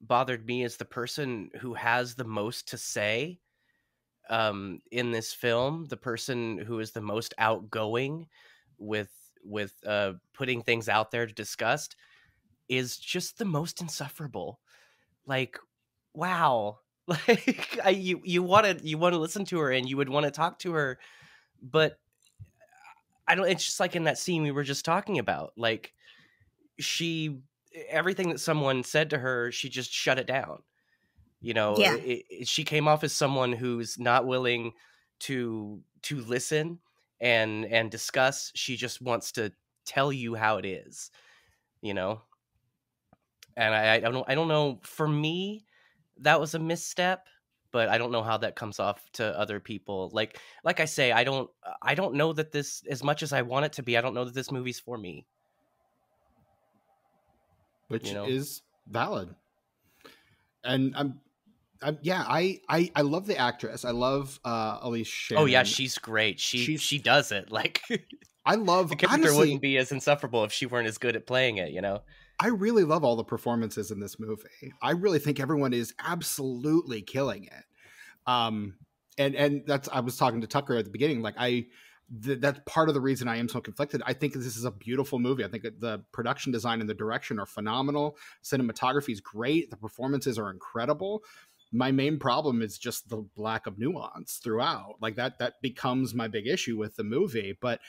bothered me as the person who has the most to say in this film, the person who is the most outgoing with putting things out there to discuss, is just the most insufferable. Like, wow. Like, you want to listen to her and you would want to talk to her, but I don't. It's just like in that scene we were just talking about. Like, everything that someone said to her, she just shut it down. You know, yeah. She came off as someone who's not willing to listen and discuss. She just wants to tell you how it is, you know. And I don't know. For me, that was a misstep, but I don't know how that comes off to other people. Like I say, I don't know that this, as much as I want it to be, I don't know that this movie's for me. Which you know? is valid. And I love the actress. I love Elise Shannon. Oh yeah, she's great. She does it. Like, I love, the character honestly, wouldn't be as insufferable if she weren't as good at playing it, you know? I really love all the performances in this movie. I really think everyone is absolutely killing it. And that's, I was talking to Tucker at the beginning, like that's part of the reason I am so conflicted. I think this is a beautiful movie. I think the production design and the direction are phenomenal. Cinematography is great. The performances are incredible. My main problem is just the lack of nuance throughout. Like that becomes my big issue with the movie. But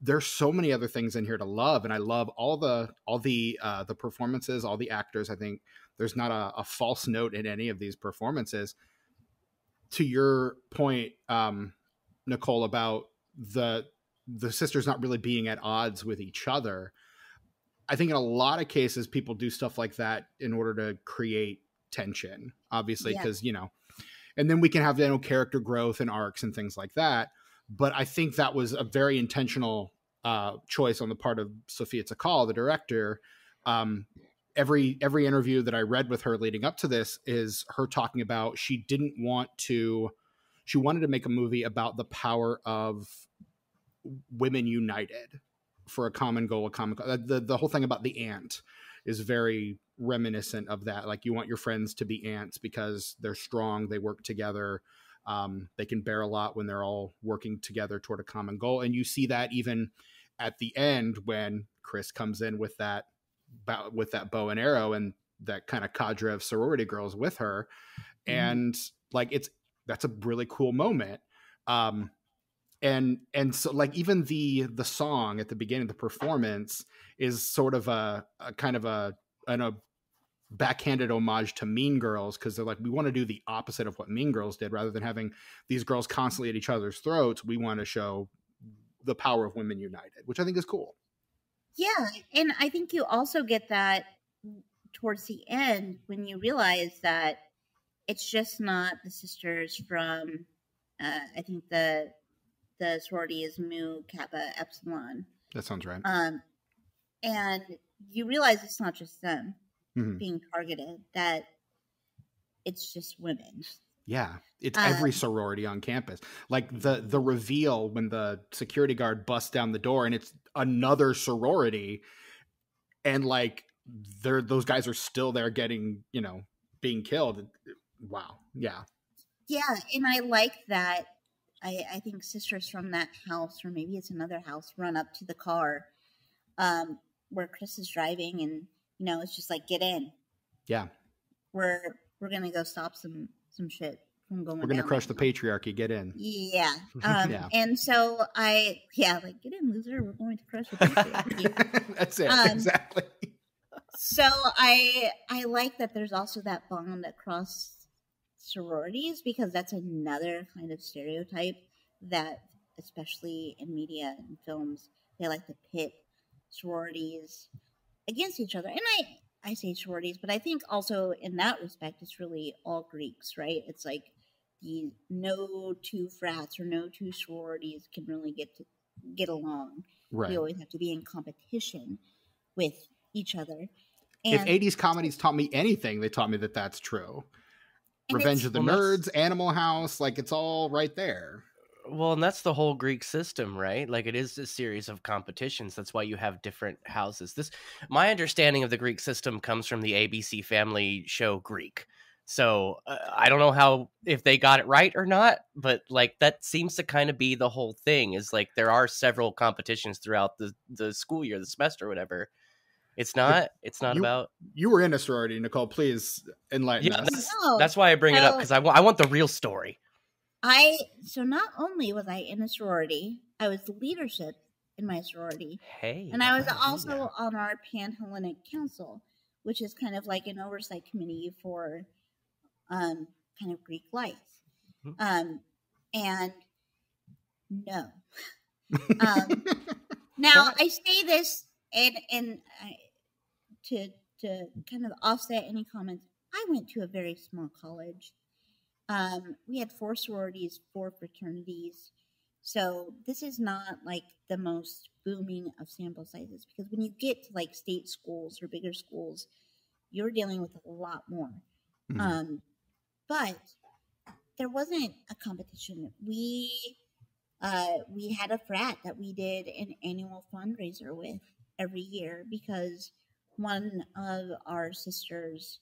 there's so many other things in here to love, and I love all the performances, all the actors. I think there's not a false note in any of these performances. To your point, Nichole, about the sisters not really being at odds with each other, I think in a lot of cases people do stuff like that in order to create tension, obviously, because you know, and then we can have character growth and arcs and things like that. But I think that was a very intentional choice on the part of Sofia Takal, the director. Every interview that I read with her leading up to this is her talking about she wanted to make a movie about the power of women united for a common goal. The whole thing about the ant is very reminiscent of that. Like, you want your friends to be ants because they're strong, they work together. They can bear a lot when they're all working together toward a common goal. And you see that even at the end when Chris comes in with that bow and arrow and that kind of cadre of sorority girls with her. And like, that's a really cool moment. And so, like, even the song at the beginning of the performance is sort of a kind of a backhanded homage to Mean Girls, because they're like, we want to do the opposite of what Mean Girls did. Rather than having these girls constantly at each other's throats, we want to show the power of women united, which I think is cool. Yeah, and I think you also get that towards the end when you realize that it's just not the sisters from I think the the sorority is Mu Kappa Epsilon. That sounds right. And you realize it's not just them Mhm. being targeted, that it's just women. Yeah, it's every sorority on campus. Like the reveal when the security guard busts down the door and it's another sorority, and like those guys are still there getting, being killed. Wow. Yeah. Yeah, and I like that. I think sisters from that house, or maybe it's another house, run up to the car where Chris is driving, and it's just like, get in. Yeah. We're gonna go stop some shit from going. We're gonna down crush right the now. patriarchy. Get in. Yeah. Yeah. And so like, get in, loser. We're going to crush the patriarchy. That's it. Exactly. So I like that there's also that bond across sororities, because that's another kind of stereotype that, especially in media and films, they like to pit sororities against each other. And I say sororities, but I think also in that respect, it's really all Greeks, right? It's like no two frats or no two sororities can really get along. Right. We always have to be in competition with each other. If And 80s comedies taught me anything, they taught me that that's true. Revenge of the Nerds, Animal House, like it's all right there. Well, and that's the whole Greek system, right? Like it is a series of competitions. That's why you have different houses. My understanding of the Greek system comes from the ABC Family show Greek. So I don't know if they got it right or not, but like that seems to kind of be the whole thing. Is like there are several competitions throughout the school year, the semester, whatever. It's not about. You were in a sorority, Nichole. Please enlighten us. That's why I bring it up, because I want the real story. So not only was I in a sorority, I was the leadership in my sorority. Hey. And I was also on our Pan-Hellenic Council, which is kind of like an oversight committee for kind of Greek life. Mm-hmm. And no. Now I say this and to kind of offset any comments. I went to a very small college. We had 4 sororities, 4 fraternities. So this is not like the most booming of sample sizes, because when you get to like state schools or bigger schools, you're dealing with a lot more. Mm-hmm. But there wasn't a competition. We had a frat that we did an annual fundraiser with every year, because one of our sisters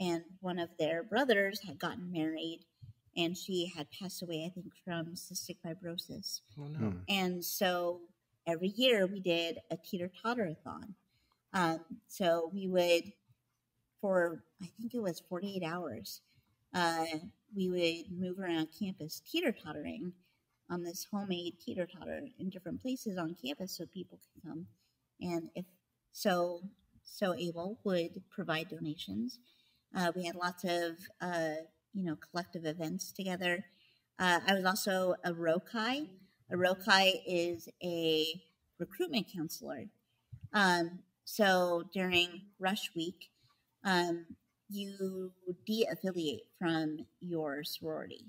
and one of their brothers had gotten married, and she had passed away, I think, from cystic fibrosis. Oh, no. And so every year we did a teeter-totter-a-thon. So we would, for I think it was 48 hours, we would move around campus teeter-tottering on this homemade teeter-totter in different places on campus so people could come. And if so able, would provide donations. We had lots of, collective events together. I was also a ROCI. A ROCI is a recruitment counselor. So during rush week, you de-affiliate from your sorority.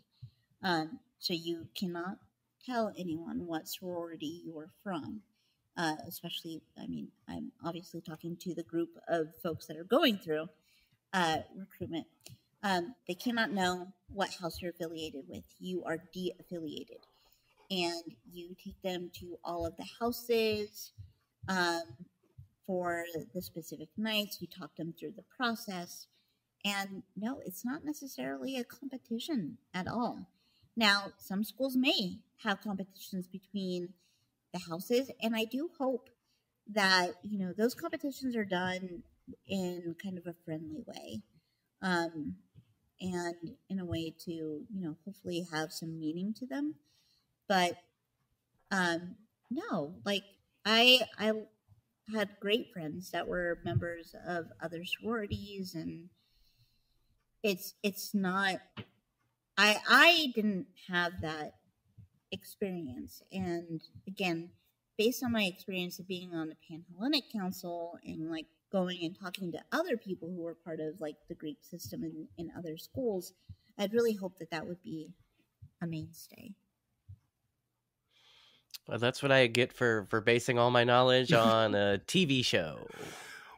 So you cannot tell anyone what sorority you're from. Especially, I'm obviously talking to the group of folks that are going through recruitment. They cannot know what house you're affiliated with. You are de-affiliated. And you take them to all of the houses for the specific nights. You talk them through the process. And no, it's not necessarily a competition at all. Now, some schools may have competitions between the houses, and I do hope that, those competitions are done in kind of a friendly way, and in a way to, hopefully have some meaning to them. But no, like I had great friends that were members of other sororities, and it's not, I didn't have that experience. And again, based on my experience of being on the Pan-Hellenic Council and like going and talking to other people who were part of like the Greek system in other schools, I'd really hope that would be a mainstay. Well, that's what I get for basing all my knowledge on a TV show.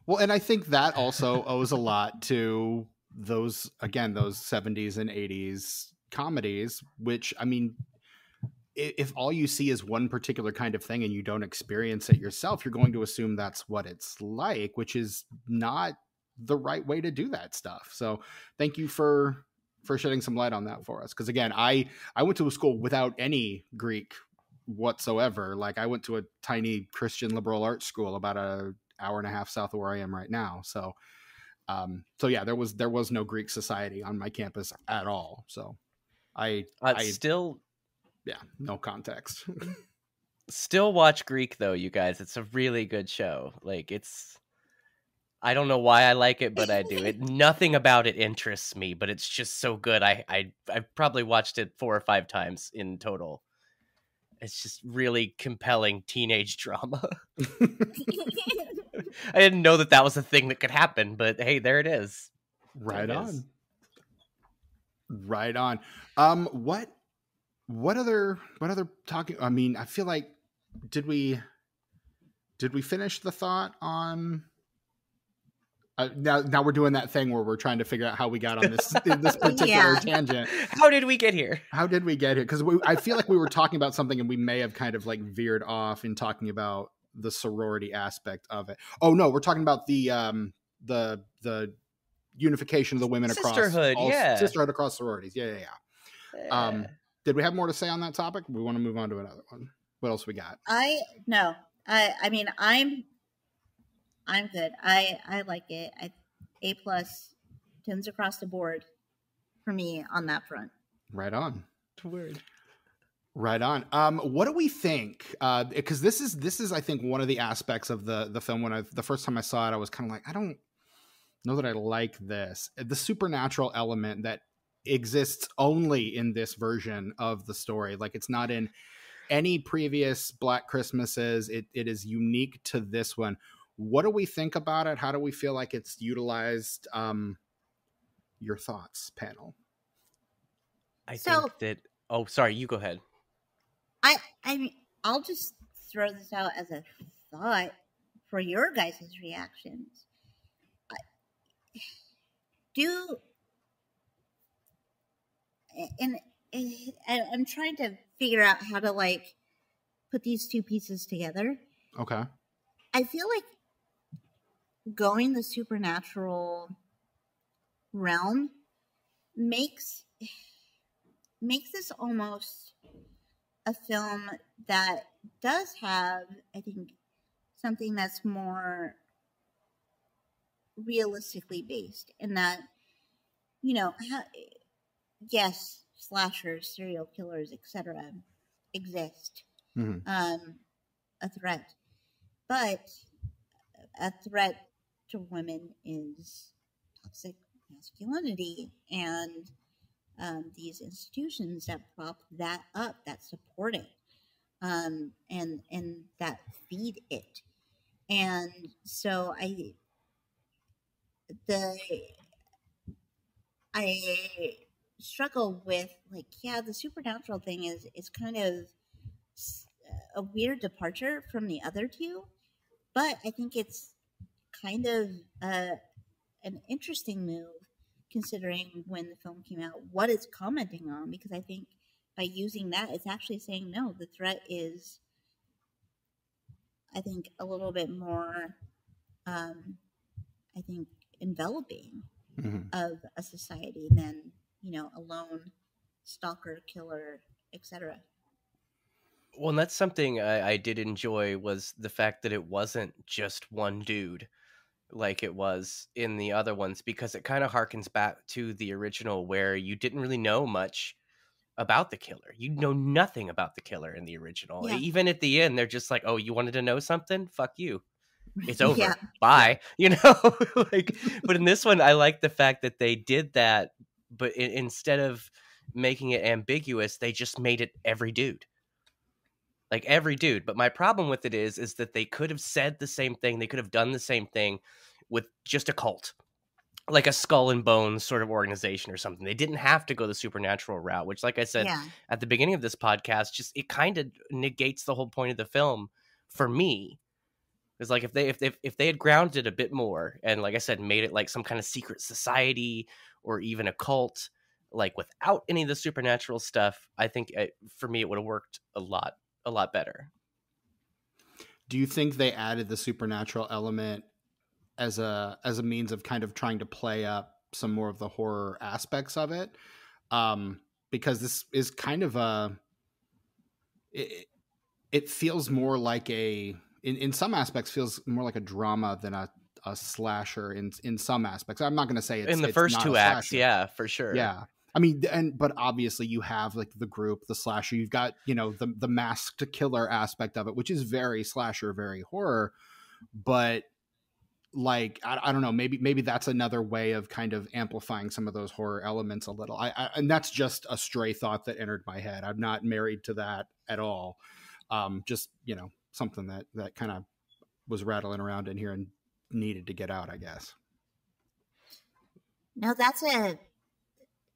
Well, and I think that also owes a lot to those 70s and 80s comedies, which, I mean, if all you see is one particular kind of thing and you don't experience it yourself, you're going to assume that's what it's like, which is not the right way to do that stuff. So thank you for shedding some light on that for us. Because again, I went to a school without any Greek whatsoever. Like, I went to a tiny Christian liberal arts school about an hour and a half south of where I am right now. So yeah, there was no Greek society on my campus at all. So I still, yeah, no context. Still watch Greek though, you guys. It's a really good show. Like, I don't know why I like it, but I do. Nothing about it interests me, but it's just so good. I've probably watched it 4 or 5 times in total. It's just really compelling teenage drama. I didn't know that was a thing that could happen, but hey, there it is. Right on. Right on. What other talking? I mean, I feel like did we finish the thought on? Now we're doing that thing where we're trying to figure out how we got on this particular tangent. How did we get here? Because I feel like we were talking about something and we may have kind of like veered off in talking about the sorority aspect of it. Oh no, we're talking about the unification of the women sisterhood, across sisterhood across sororities. Yeah. Did we have more to say on that topic? We want to move on to another one. What else we got? I mean, I'm good. I like it. A+ tens across the board for me on that front. Right on. Word. Right on. What do we think? Because this is I think one of the aspects of the film. When the first time I saw it, I was kind of like, I don't know that I like this. The supernatural element that exists only in this version of the story. Like, it's not in any previous Black Christmases. It is unique to this one. What do we think about it? How do we feel like it's utilized? Your thoughts, panel. I think that. Oh, sorry. You go ahead. I mean, I'll just throw this out as a thought for your guys' reactions. I'm trying to figure out how to like put these two pieces together. Okay. I feel like going the supernatural realm makes this almost a film that does have, I think, something that's more realistically based, in that, you know, yes, slashers, serial killers, etc. exist. Mm-hmm. A threat, but a threat to women is toxic masculinity and these institutions that prop that up, that support it, and that feed it. And so I struggle with, like, yeah, the supernatural thing is kind of a weird departure from the other two, but I think it's kind of an interesting move, considering when the film came out, what it's commenting on, because I think by using that, it's actually saying, no, the threat is, I think, a little bit more, I think, enveloping of a society than, you know, a lone stalker, killer, etc. Well, and that's something I did enjoy, was the fact that it wasn't just one dude like it was in the other ones, because it kind of harkens back to the original, where you didn't really know much about the killer. You know nothing about the killer in the original. Yeah. Even at the end, they're just like, oh, you wanted to know something? Fuck you. It's over. Yeah. Bye. You know, like, but in this one, I like the fact that they did that, but instead of making it ambiguous, they just made it every dude. Like, every dude. But my problem with it is that they could have said the same thing. They could have done the same thing with just a cult. like a Skull and Bones sort of organization or something. They didn't have to go the supernatural route, which, like I said Yeah. at the beginning of this podcast, just it kind of negates the whole point of the film for me. It's like if they had grounded a bit more and, like I said, made it like some kind of secret society or even a cult, like without any of the supernatural stuff, I think for me it would have worked a lot better. Do you think they added the supernatural element as a means of kind of trying to play up some more of the horror aspects of it? Because this is kind of it feels more like in some aspects feels more like a drama than a slasher in some aspects. I'm not going to say it's in the it's first not two a acts, slasher. yeah, for sure. Yeah. I mean, but obviously you have like the group, the slasher, you've got, the masked killer aspect of it, which is very slasher, very horror, but like, I don't know, maybe that's another way of kind of amplifying some of those horror elements a little. And that's just a stray thought that entered my head. I'm not married to that at all. Just, something that kind of was rattling around in here and needed to get out, I guess. No, that's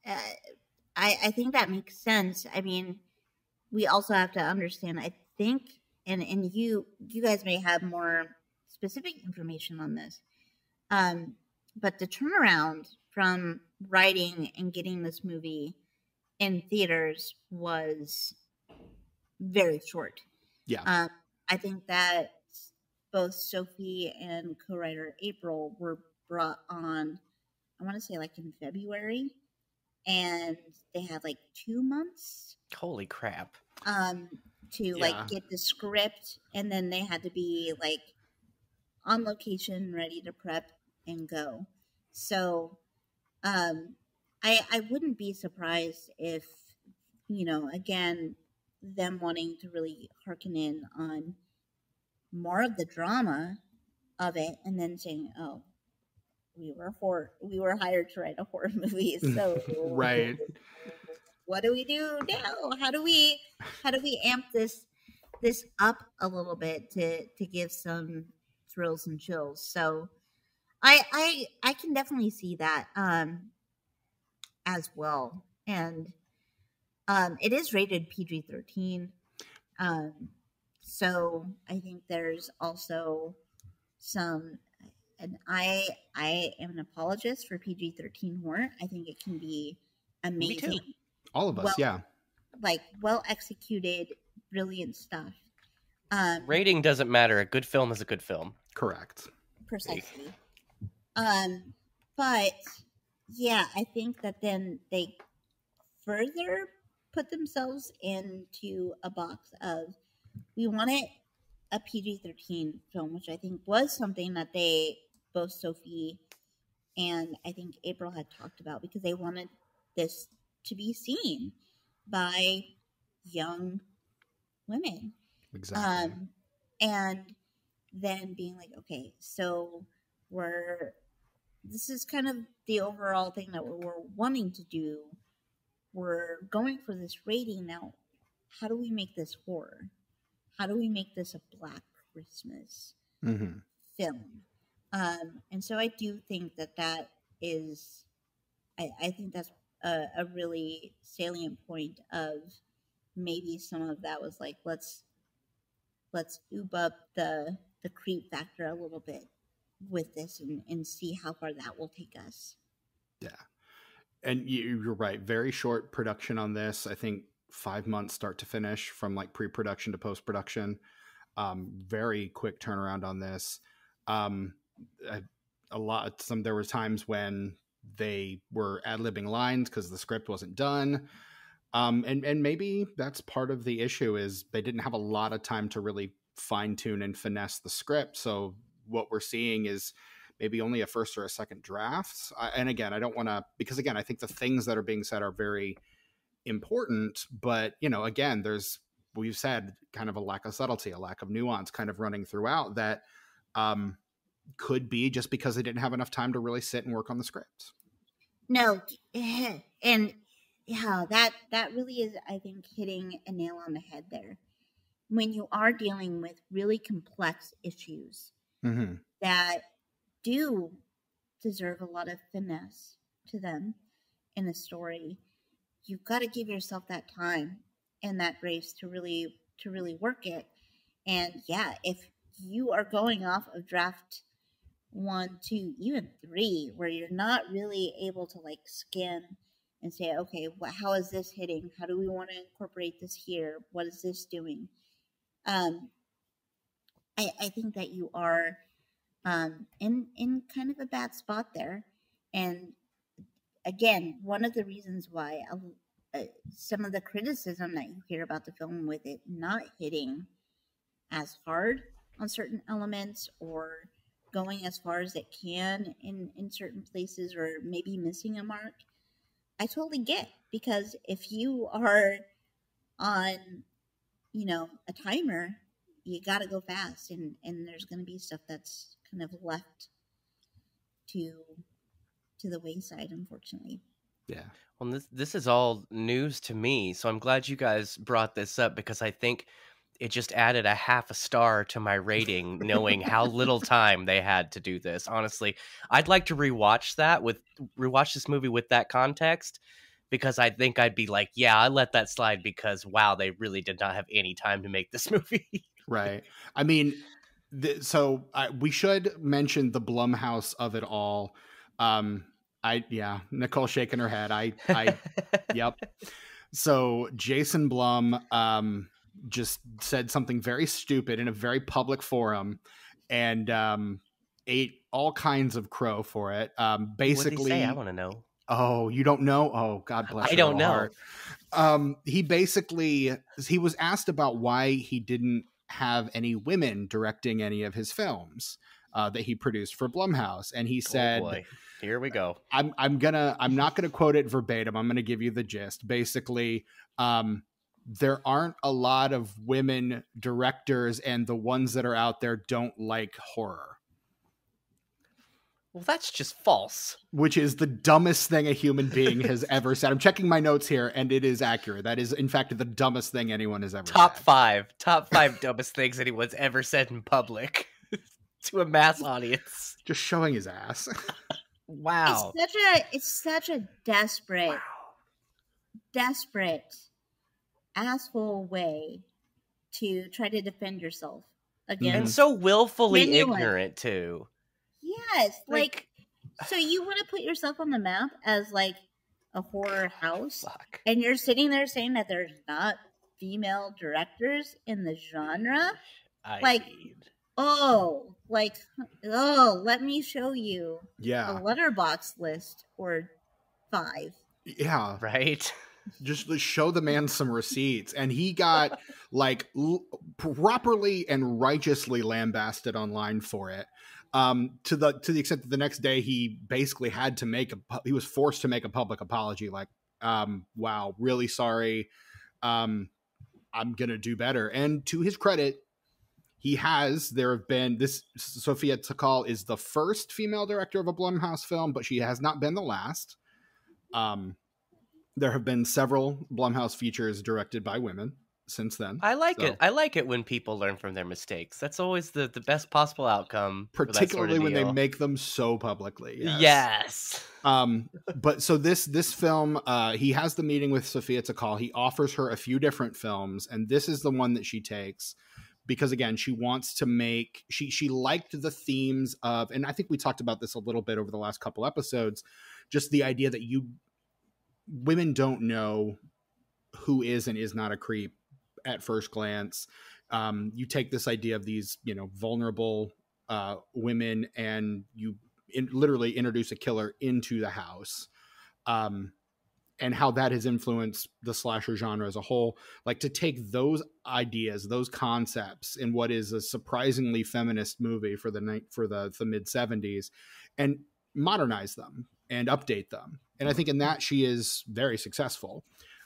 I think that makes sense. I mean, we also have to understand, I think, and you guys may have more specific information on this, but the turnaround from writing and getting this movie in theaters was very short. Yeah. I think that both Sophie and co-writer April were brought on, I want to say like in February, and they had like 2 months. Holy crap. To like get the script, and then they had to be like on location, ready to prep and go. So, I wouldn't be surprised if, again, them wanting to really harken in on more of the drama of it, and then saying, "Oh, we were hired to write a horror movie, so Right. What do we do now? How do we amp this up a little bit to give some thrills and chills?" So I can definitely see that as well, and it is rated PG-13. So I think there's also some, and I am an apologist for PG-13 horror. I think it can be amazing. Me too. All of us, yeah. Like well executed, brilliant stuff. Rating doesn't matter. A good film is a good film. Correct. Precisely. But yeah, I think that then they further put themselves into a box of, we wanted a PG-13 film, which I think was something that both Sophie and I think April had talked about, because they wanted this to be seen by young women. Exactly. And then being like, okay, so this is kind of the overall thing that we're wanting to do. We're going for this rating now. How do we make this horror? How do we make this a Black Christmas film? And so I do think that is, I think that's a really salient point of maybe some of that was like, let's oob up the creep factor a little bit with this and see how far that will take us. Yeah. And you're right. Very short production on this. I think 5 months start to finish, from like pre-production to post-production. Very quick turnaround on this. There were times when they were ad-libbing lines because the script wasn't done. And maybe that's part of the issue, is they didn't have a lot of time to really fine tune and finesse the script. So what we're seeing is maybe only a first or a second drafts. And again, I don't want to, because again, I think the things that are being said are very important, but again, we've said kind of a lack of subtlety, a lack of nuance kind of running throughout that, could be just because they didn't have enough time to really sit and work on the script. No. And yeah, that really is, I think, hitting a nail on the head there. When you are dealing with really complex issues that do deserve a lot of finesse to them in a story. You've got to give yourself that time and that grace to really work it. And yeah, if you are going off of draft 1, 2, even 3, where you're not really able to like skim and say, okay, how is this hitting? How do we want to incorporate this here? What is this doing? I think that you are in kind of a bad spot there. And again, one of the reasons why some of the criticism that you hear about the film with it not hitting as hard on certain elements or going as far as it can in certain places or maybe missing a mark, I totally get. Because if you are on, a timer, you got to go fast, and there's going to be stuff that's kind of left to the wayside, unfortunately. Yeah. Well, this is all news to me, so I'm glad you guys brought this up, because I think it just added a half a star to my rating, knowing how little time they had to do this. Honestly, I'd like to rewatch this movie with that context, because I think I'd be like, yeah, I let that slide because, wow, they really did not have any time to make this movie. Right. I mean, we should mention the Blumhouse of it all. Nichole shaking her head. Yep. So Jason Blum just said something very stupid in a very public forum, and ate all kinds of crow for it. Basically, what did he say? I want to know. Oh, you don't know? Oh, God bless I your don't know. Heart. He was asked about why he didn't have any women directing any of his films that he produced for Blumhouse, and he said, "Oh boy, here we go." I'm not gonna quote it verbatim. I'm gonna give you the gist. Basically, there aren't a lot of women directors, and the ones that are out there don't like horror. Well, that's just false. Which is the dumbest thing a human being has ever said. I'm checking my notes here, and it is accurate. That is, in fact, the dumbest thing anyone has ever said. Top five dumbest things anyone's ever said in public to a mass audience. Just showing his ass. Wow. It's such a desperate asshole way to try to defend yourself against. And so willfully ignorant too. Yes, like so you want to put yourself on the map as like a horror house, and you're sitting there saying that there's not female directors in the genre. Let me show you a letterbox list or 5. Yeah, right. Just show the man some receipts, and he got like properly and righteously lambasted online for it. To the extent that the next day he basically had to he was forced to make a public apology. Like, wow, really sorry. I'm gonna do better. And to his credit, Sofia Takal is the first female director of a Blumhouse film, but she has not been the last. There have been several Blumhouse features directed by women since then. I like it. I like it when people learn from their mistakes. That's always the best possible outcome. Particularly when they make them so publicly. Yes. But so this film, he has the meeting with Sofia Takal. He offers her a few different films, and this is the one that she takes because, again, she wants to make... She liked the themes of... And I think we talked about this a little bit over the last couple episodes. Just the idea that women don't know who is and is not a creep at first glance. You take this idea of these, vulnerable women, and you literally introduce a killer into the house, and how that has influenced the slasher genre as a whole. Like, to take those ideas, those concepts in what is a surprisingly feminist movie for the mid 70s and modernize them and update them. And I think in that she is very successful.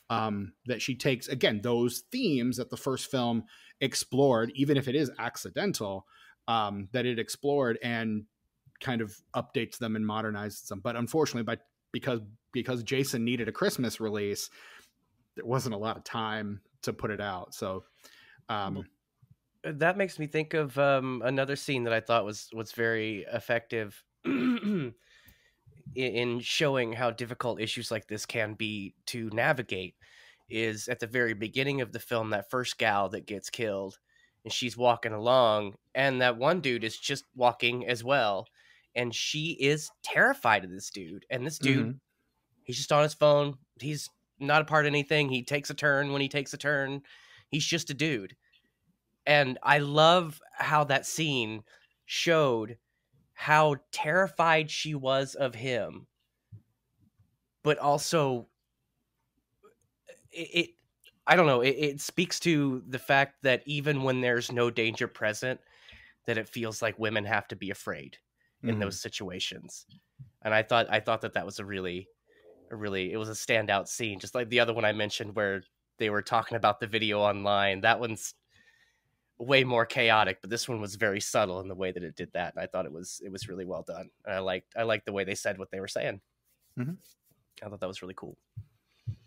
That she takes, again, those themes that the first film explored, even if it is accidental, that it explored and kind of updates them and modernizes them. But unfortunately, because Jason needed a Christmas release, there wasn't a lot of time to put it out. So that makes me think of another scene that I thought was very effective. in showing how difficult issues like this can be to navigate is at the very beginning of the film, that first gal that gets killed, and she's walking along, and that one dude is just walking as well, and she is terrified of this dude. And this dude, he's just on his phone. He's not a part of anything. He takes a turn when he takes a turn. He's just a dude. And I love how that scene showed how terrified she was of him, but also it I don't know, it speaks to the fact that even when there's no danger present, that it feels like women have to be afraid in those situations. And I thought that was a really it was a standout scene, just like the other one I mentioned where they were talking about the video online. That one's way more chaotic, but this one was very subtle in the way that it did that, and I thought it was really well done. And I liked the way they said what they were saying. I thought that was really cool.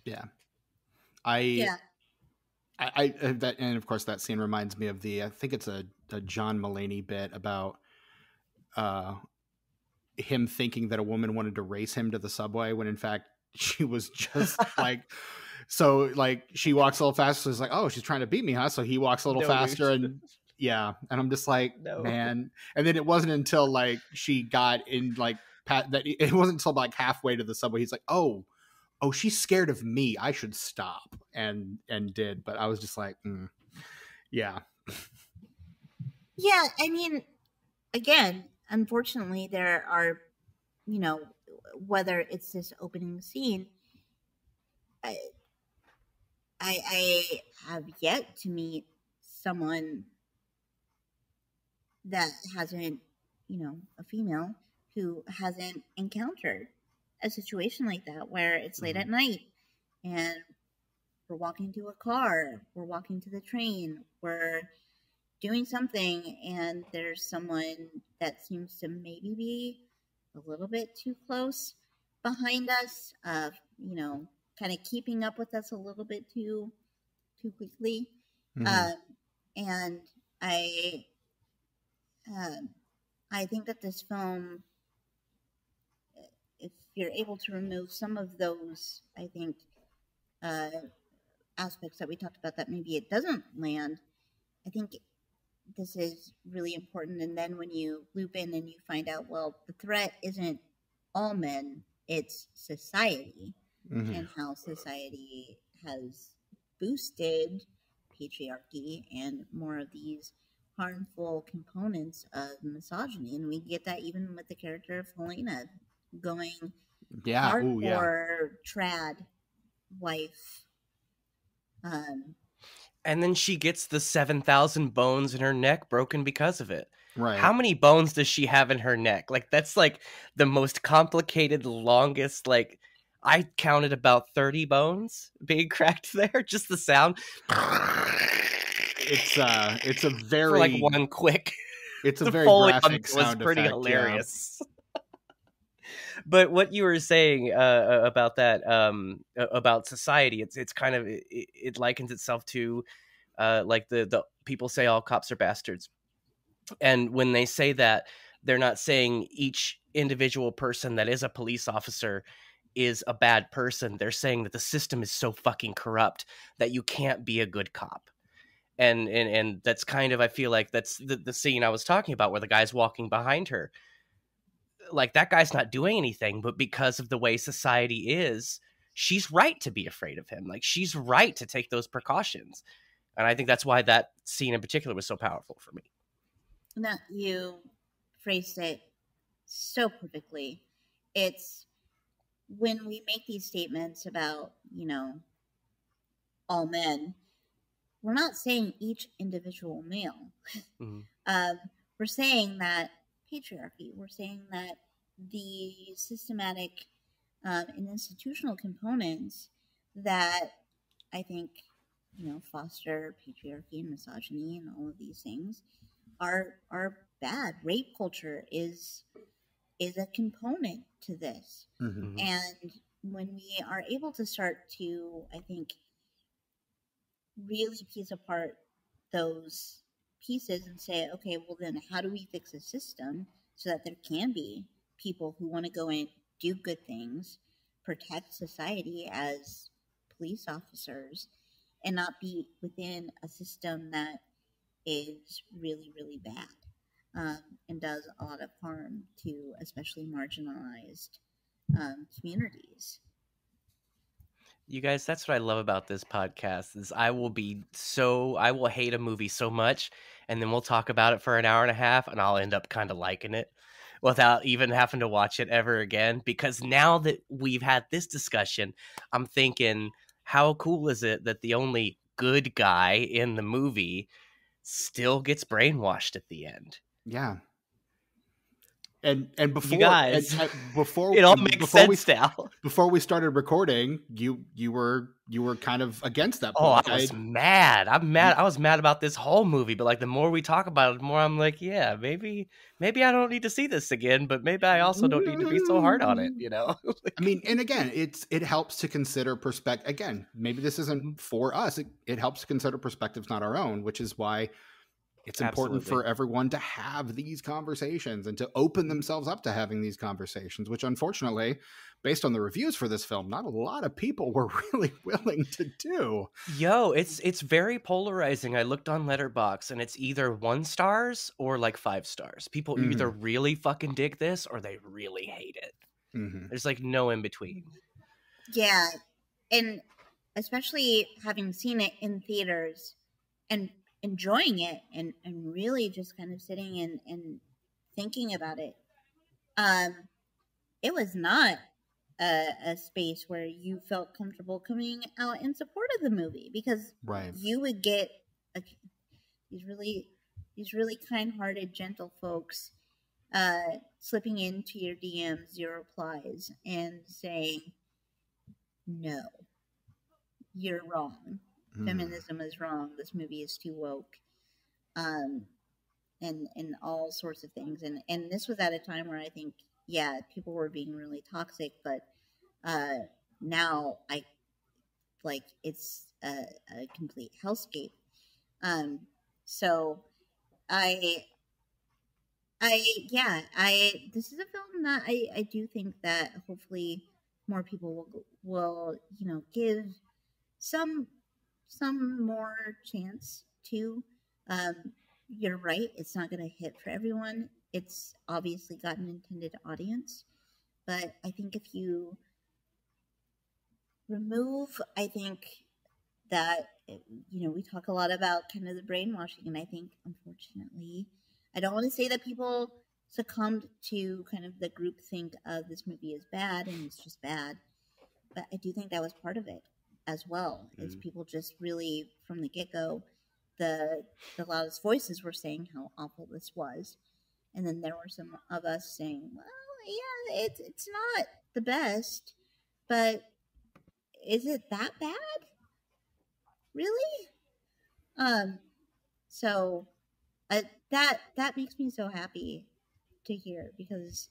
Yeah. I that, and of course that scene reminds me of I think it's a John Mulaney bit about him thinking that a woman wanted to race him to the subway when in fact she was just like, so like she walks a little faster. So it's like, oh, she's trying to beat me, huh? So he walks a little faster and yeah. And I'm just like, man. And then it wasn't until like she got in like that it wasn't until like halfway to the subway. He's like, oh, she's scared of me. I should stop. And did. But I was just like, yeah. Yeah. I mean, again, unfortunately, there are, whether it's this opening scene, I have yet to meet someone that hasn't, a female who hasn't encountered a situation like that where it's late at night and we're walking to a car, we're walking to the train, we're doing something, and there's someone that seems to maybe be a little bit too close behind us, kind of keeping up with us a little bit too quickly. And I think that this film, if you're able to remove some of those, I think, aspects that we talked about that maybe it doesn't land, I think this is really important. And then when you loop in and you find out, well, the threat isn't all men, it's society, and how society has boosted patriarchy and more of these harmful components of misogyny. And we get that even with the character of Helena going hardcore trad wife. And then she gets the 7,000 bones in her neck broken because of it. Right. How many bones does she have in her neck? Like, that's like the most complicated, longest, like, I counted about 30 bones being cracked there. Just the sound. It's a very, for like one quick. It's a very graphic sound was pretty effect, hilarious. Yeah. But what you were saying about that, about society, it's kind of, it likens itself to like the people say all cops are bastards. And when they say that, they're not saying each individual person that is a police officer is a bad person. They're saying that the system is so fucking corrupt that you can't be a good cop. And that's kind of, I feel like that's the scene I was talking about where the guy's walking behind her. Like, that guy's not doing anything, but because of the way society is, she's right to be afraid of him. Like, she's right to take those precautions. And I think that's why that scene in particular was so powerful for me. Now, you phrased it so perfectly. It's when we make these statements about, all men, we're not saying each individual male. We're saying that patriarchy, we're saying that the systematic and institutional components that I think, foster patriarchy and misogyny and all of these things are bad. Rape culture is a component to this. And when we are able to start to, I think, really piece apart those pieces and say, okay, well then how do we fix a system so that there can be people who want to go in do good things, protect society as police officers, and not be within a system that is really, really bad, and does a lot of harm to especially marginalized communities. You guys, that's what I love about this podcast is I will hate a movie so much, and then we'll talk about it for an hour and a half, and I'll end up kind of liking it without even having to watch it ever again. Because now that we've had this discussion, I'm thinking, how cool is it that the only good guy in the movie still gets brainwashed at the end? Yeah. And before, you guys, before it all makes sense now. Before we started recording, you were kind of against that point. Oh, I was mad. I'm mad. I was mad about this whole movie, but like the more we talk about it, the more I'm like, yeah, maybe I don't need to see this again, but maybe I also don't need to be so hard on it, you know? I mean, and again, it helps to consider perspective. Again, maybe this isn't for us. It helps to consider perspectives not our own, which is why it's important for everyone to have these conversations and to open themselves up to having these conversations, which unfortunately, based on the reviews for this film, not a lot of people were really willing to do. Yo, it's very polarizing. I looked on Letterboxd and it's either 1 stars or like 5 stars. People either really fucking dig this or they really hate it. There's like no in between. Yeah. And especially having seen it in theaters and enjoying it and really just kind of sitting and thinking about it. It was not a space where you felt comfortable coming out in support of the movie, because you would get these really kind-hearted, gentle folks slipping into your DMs, your replies, and saying, no, you're wrong. Feminism is wrong. This movie is too woke, and all sorts of things. And this was at a time where I think, yeah, people were being really toxic, but now it's a complete hellscape. So this is a film that I do think that hopefully more people will give some more chance to. You're right, it's not going to hit for everyone. It's obviously got an intended audience, but I think if you remove, I think that, we talk a lot about kind of the brainwashing, and I think, unfortunately, I don't want to say that people succumbed to kind of the groupthink of this movie is bad and it's just bad, but I do think that was part of it as well. Is people just really, from the get-go, the loudest voices were saying how awful this was, and then there were some of us saying, well, yeah, it's not the best, but is it that bad? Really? So that makes me so happy to hear, because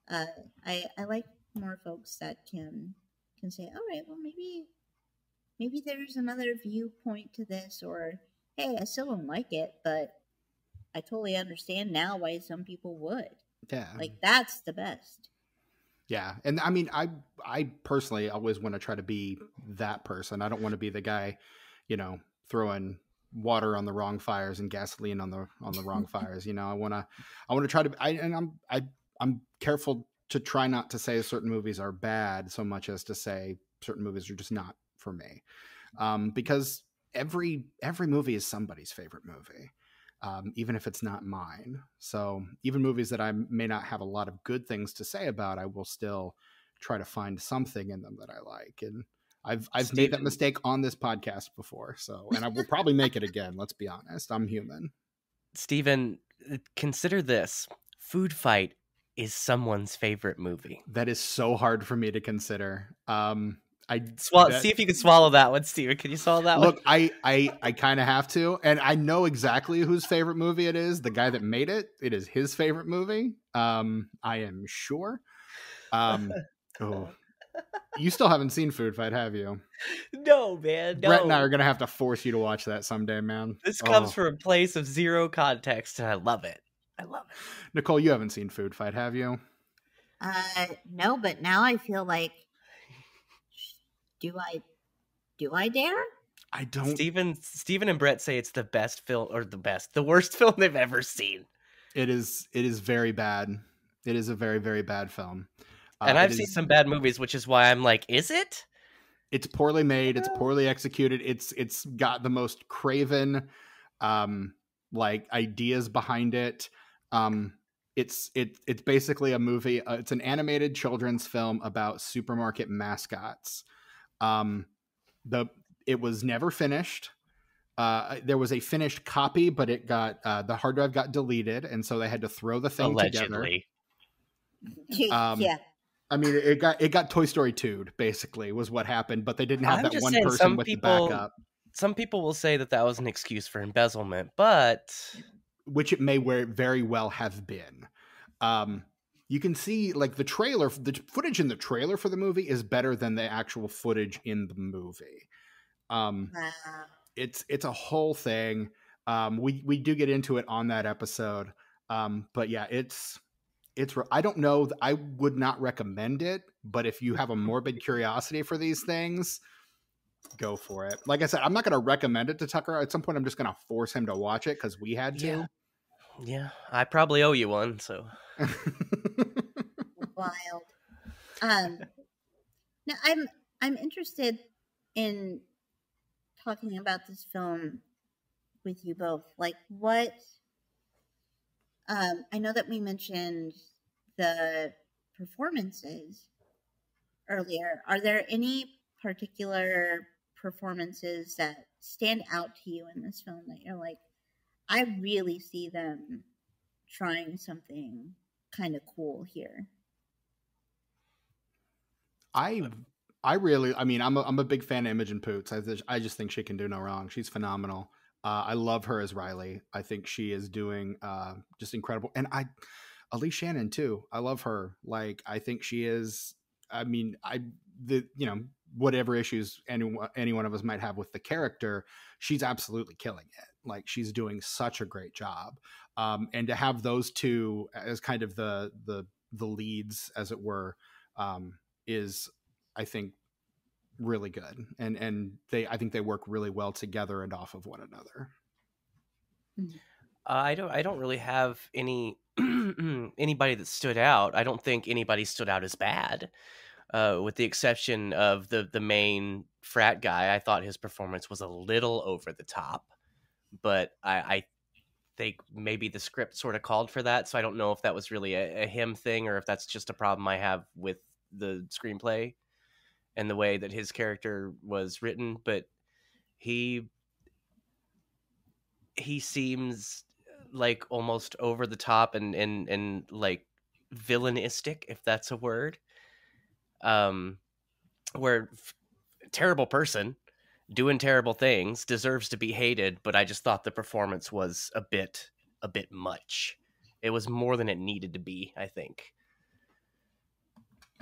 I like more folks that can say, all right, well, maybe there's another viewpoint to this, or hey, I still don't like it, but I totally understand now why some people would. Yeah. Like, that's the best. Yeah. And I mean, I personally always want to try to be that person. I don't want to be the guy, throwing water on the wrong fires and gasoline on the wrong fires. I want to try to, I'm careful to try not to say certain movies are bad so much as to say certain movies are just not for me. Because every movie is somebody's favorite movie. Even if it's not mine. So even movies that I may not have a lot of good things to say about, I will still try to find something in them that I like. And I've made that mistake on this podcast before. So, and I will probably make it again. Let's be honest. I'm human. Steven, consider this. Food Fight is someone's favorite movie. That is so hard for me to consider. See if you can swallow that one, Steven. Can you swallow that one? Look, I kind of have to, and I know exactly whose favorite movie it is. The guy that made it. It is his favorite movie. I am sure. You still haven't seen Food Fight, have you? No, man. No. Brett and I are gonna have to force you to watch that someday, man. This comes from a place of zero context, and I love it. Nichole, you haven't seen Food Fight, have you? No, but now I feel like, do I dare? I don't. Steven and Brett say it's the best film, or the worst film they've ever seen. It is very bad. It is a very, very bad film. And I've seen some bad movies, which is why I'm like, is it? It's poorly made. It's poorly executed. It's got the most craven, like ideas behind it. It's basically a movie. It's an animated children's film about supermarket mascots. It was never finished. There was a finished copy, but it got the hard drive got deleted, and so they had to throw the thing Allegedly. together. Yeah. I mean, it got Toy Story 2'd, basically, was what happened, but they didn't have that one person with the backup. Some people will say that was an excuse for embezzlement, but... Which it may very well have been. You can see, like, the footage in the trailer for the movie is better than the actual footage in the movie. It's a whole thing. We do get into it on that episode. But yeah, I don't know. I would not recommend it, but if you have a morbid curiosity for these things, go for it. Like I said, I'm not going to recommend it to Tucker. At some point, I'm just going to force him to watch it because we had to. Yeah, I probably owe you one, so. Wild. Now I'm interested in talking about this film with you both. Like, what? I know that we mentioned the performances earlier. Are there any particular performances that stand out to you in this film that you're like, I really see them trying something kind of cool here? I'm a big fan of Imogen Poots. I just think she can do no wrong. She's phenomenal. I love her as Riley. I think she is doing just incredible. And Elise Shannon too. I love her. Like, I think she is. I mean, whatever issues any one of us might have with the character, she's absolutely killing it. Like, she's doing such a great job. And to have those two as kind of the leads, as it were, is, I think, really good. And I think they work really well together and off of one another. I don't really have anybody that stood out. I don't think anybody stood out as bad, with the exception of the main frat guy. I thought his performance was a little over the top, but I think maybe the script sort of called for that. So I don't know if that was really a him thing or if that's just a problem I have with the screenplay and the way that his character was written. But he seems like almost over the top and like villainistic, if that's a word. Where terrible person doing terrible things deserves to be hated, but I just thought the performance was a bit much. It was more than it needed to be, I think.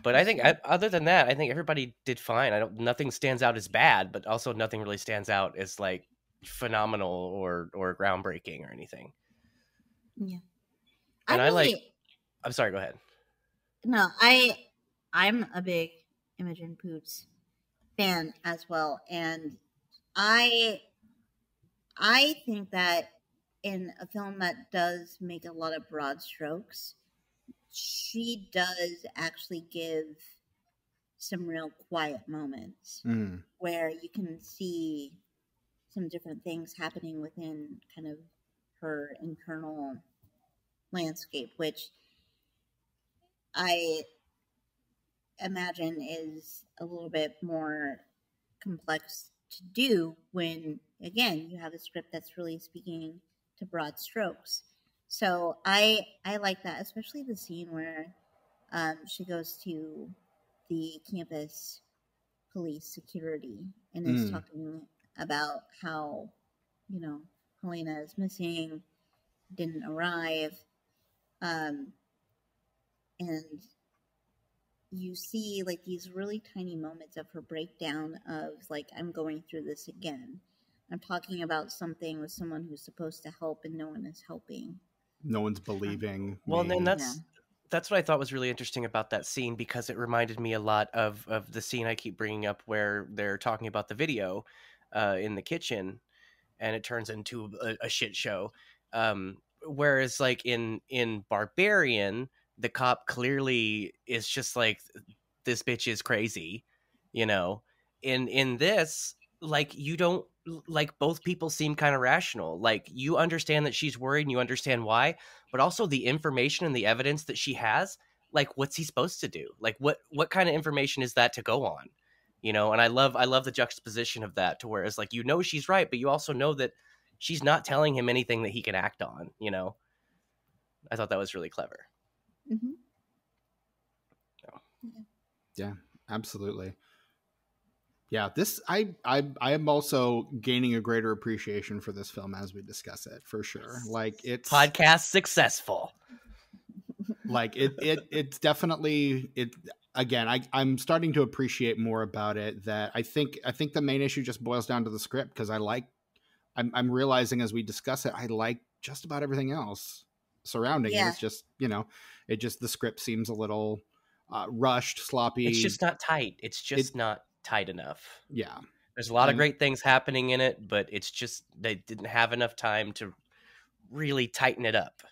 But I think other than that, I think everybody did fine. Nothing stands out as bad, but also nothing really stands out as like phenomenal or groundbreaking or anything. Yeah. And I'm sorry, go ahead. No, I'm a big Imogen Poots fan as well, and I think that in a film that does make a lot of broad strokes, she does actually give some real quiet moments where you can see some different things happening within kind of her internal landscape, which I imagine is a little bit more complex to do when, again, you have a script that's really speaking to broad strokes. So I like that, especially the scene where she goes to the campus police security and is talking about how, Helena is missing, didn't arrive, and you see like these really tiny moments of her breakdown of like, I'm going through this again. I'm talking about something with someone who's supposed to help and no one is helping. No one's believing. Well, then That's what I thought was really interesting about that scene, because it reminded me a lot of the scene I keep bringing up where they're talking about the video in the kitchen, and it turns into a shit show. Whereas like in Barbarian, the cop clearly is just like, this bitch is crazy, you know. In this, like, you don't, like, both people seem kind of rational. Like, you understand that she's worried and you understand why, but also the information and the evidence that she has, like, what's he supposed to do? Like, what kind of information is that to go on? You know, and I love the juxtaposition of that, to where it's like, you know, she's right, but you also know that she's not telling him anything that he can act on, you know. I thought that was really clever. Mm-hmm. So. Yeah, absolutely. Yeah, this I am also gaining a greater appreciation for this film as we discuss it, for sure. Like, it's Podcast successful. Like it's definitely it. Again, I'm starting to appreciate more about it. That I think the main issue just boils down to the script, because I'm realizing as we discuss it, I like just about everything else surrounding it. It's just, the script seems a little rushed, sloppy. It's just not tight. It's just not tight enough. Yeah. There's a lot of great things happening in it, but it's just, they didn't have enough time to really tighten it up.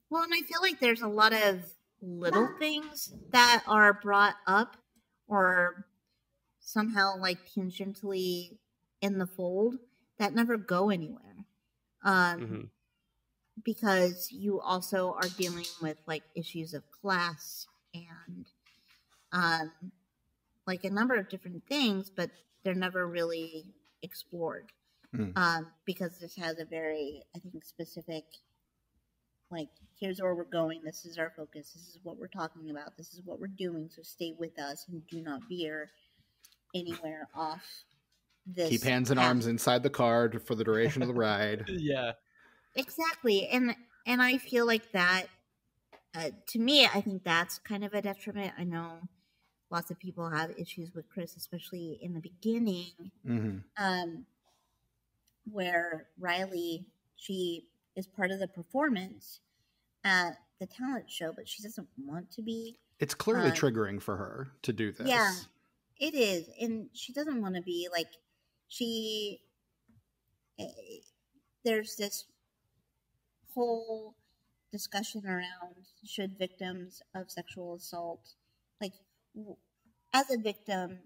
Well, and I feel like there's a lot of little things that are brought up or somehow like tangentially in the fold that never go anywhere. Because you also are dealing with like issues of class and like a number of different things, but they're never really explored. Because this has a very, I think, specific, like, here's where we're going, this is our focus, this is what we're talking about, this is what we're doing, so stay with us and do not veer anywhere off this. Keep hands and arms inside the car for the duration of the ride. Yeah. Exactly. And I feel like that, to me, I think that's kind of a detriment. I know lots of people have issues with Chris, especially in the beginning, where Riley, she is part of the performance at the talent show, but she doesn't want to be. It's clearly triggering for her to do this. Yeah, it is. And she doesn't want to be. Like, there's this whole discussion around, should victims of sexual assault, like, as a victim,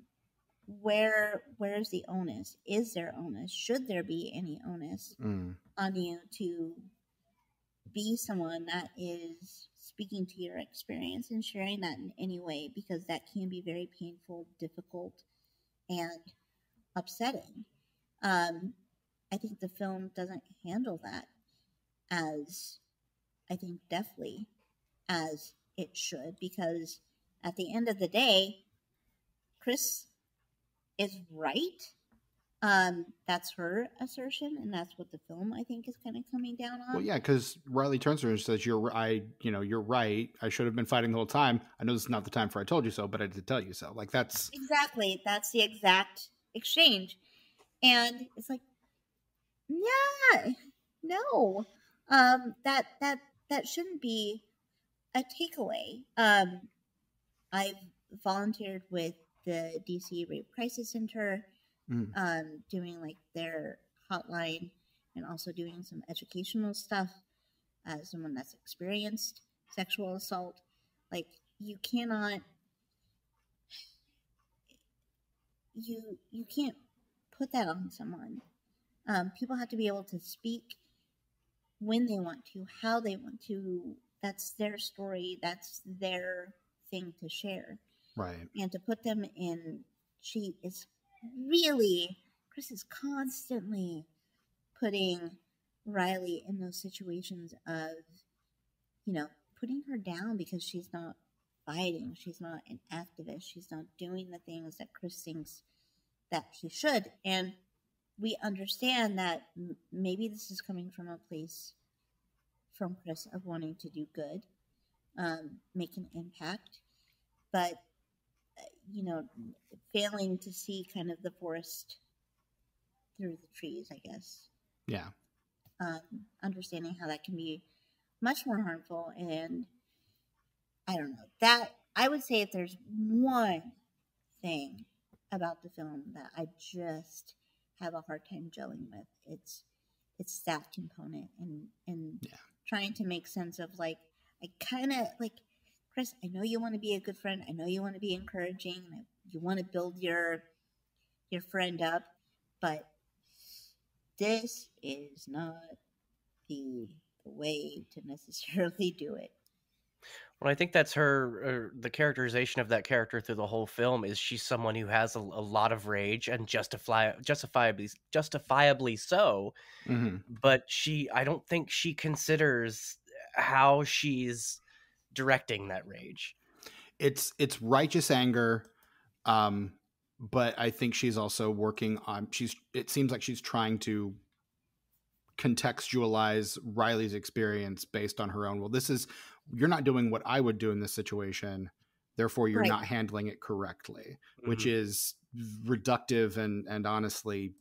where's the onus? Is there onus? Should there be any onus on you to be someone that is speaking to your experience and sharing that in any way? Because that can be very painful, difficult, and upsetting. I think the film doesn't handle that as, I think, deftly as it should, because at the end of the day, Chris is right. That's her assertion, and that's what the film, I think, is kind of coming down on. Well, yeah, because Riley turns to her and says, you're right. I should have been fighting the whole time. I know this is not the time for I told you so, but I did tell you so. Like, that's exactly, that's the exact exchange. And it's like, yeah, no, that shouldn't be a takeaway. I've volunteered with the DC Rape Crisis Center, doing like their hotline and also doing some educational stuff as someone that's experienced sexual assault. Like, you cannot, you can't put that on someone. People have to be able to speak when they want to, how they want to. That's their story. That's their thing to share. right. And to put them in, Chris is constantly putting Riley in those situations of, putting her down because she's not fighting, she's not an activist, she's not doing the things that Chris thinks that he should. And we understand that maybe this is coming from a place from Chris of wanting to do good, make an impact, but failing to see kind of the forest through the trees, I guess. Yeah. Understanding how that can be much more harmful and I don't know. That I would say if there's one thing about the film that I just have a hard time gelling with, it's that component and trying to make sense of like I kind of like Chris. I know you want to be a good friend. I know you want to be encouraging. And you want to build your friend up, but this is not the way to necessarily do it. Well, I think that's the characterization of that character through the whole film is she's someone who has a lot of rage and justifiably so. Mm-hmm. But I don't think she considers how she's directing that rage. It's righteous anger, but I think she's also working on. It seems like she's trying to contextualize Riley's experience based on her own. Well, you're not doing what I would do in this situation, therefore you're not handling it correctly, which is reductive and honestly,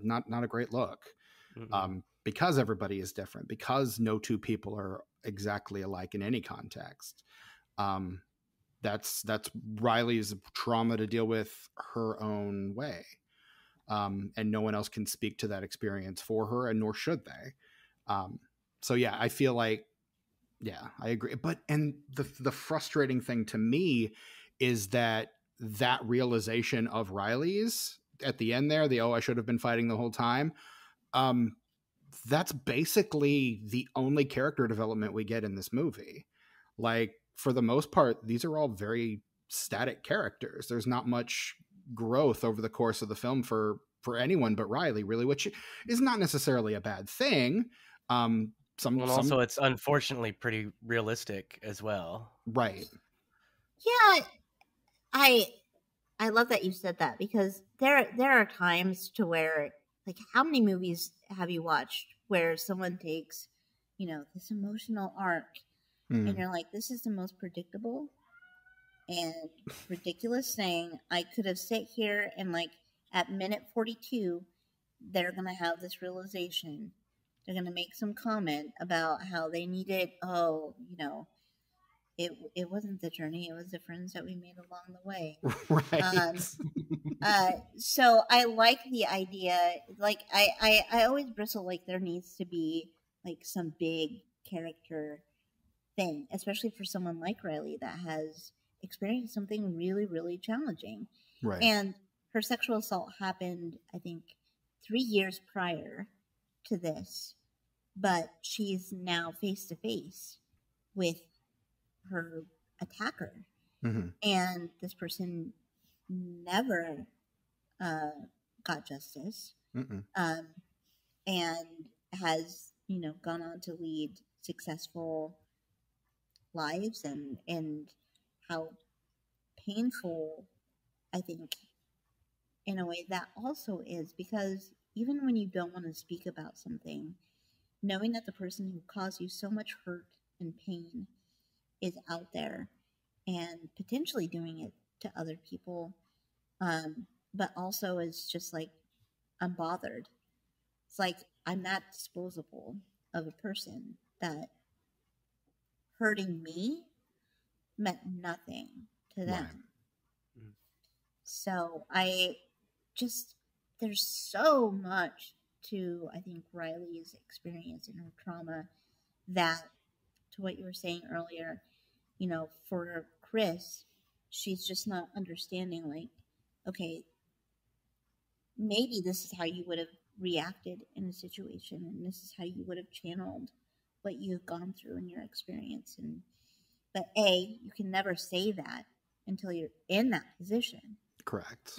not a great look. Because everybody is different, because no two people are exactly alike in any context. That's Riley's trauma to deal with her own way. And no one else can speak to that experience for her, and nor should they. So I feel like, I agree. But, and the frustrating thing to me is that realization of Riley's at the end there, I should have been fighting the whole time. That's basically the only character development we get in this movie. Like, for the most part, these are all very static characters. There's not much growth over the course of the film for anyone but Riley, really, which is not necessarily a bad thing. Also, it's unfortunately pretty realistic as well. Right. Yeah, I love that you said that, because there are times to where, like, how many movies have you watched where someone takes, this emotional arc and you're like, this is the most predictable and ridiculous thing. I could have sat here and, like, at minute 42, they're going to have this realization. They're going to make some comment about how they needed, it wasn't the journey, it was the friends that we made along the way. Right. So I like the idea. Like, I always bristle, like, there needs to be, like, some big character thing, especially for someone like Riley that has experienced something really, really challenging. Right. And her sexual assault happened, I think, 3 years prior to this, but she's now face to face with her attacker. Mm-hmm. And this person never got justice, and has, gone on to lead successful lives, and how painful, I think, in a way that also is, because even when you don't want to speak about something, knowing that the person who caused you so much hurt and pain is out there and potentially doing it to other people, but also is just like, I'm bothered. It's like, I'm that disposable of a person that hurting me meant nothing to them. Right. So there's so much to, I think, Riley's experience and her trauma that, to what you were saying earlier, for Chris, she's just not understanding, like, okay, maybe this is how you would have reacted in a situation, and this is how you would have channeled what you've gone through in your experience. But you can never say that until you're in that position. Correct.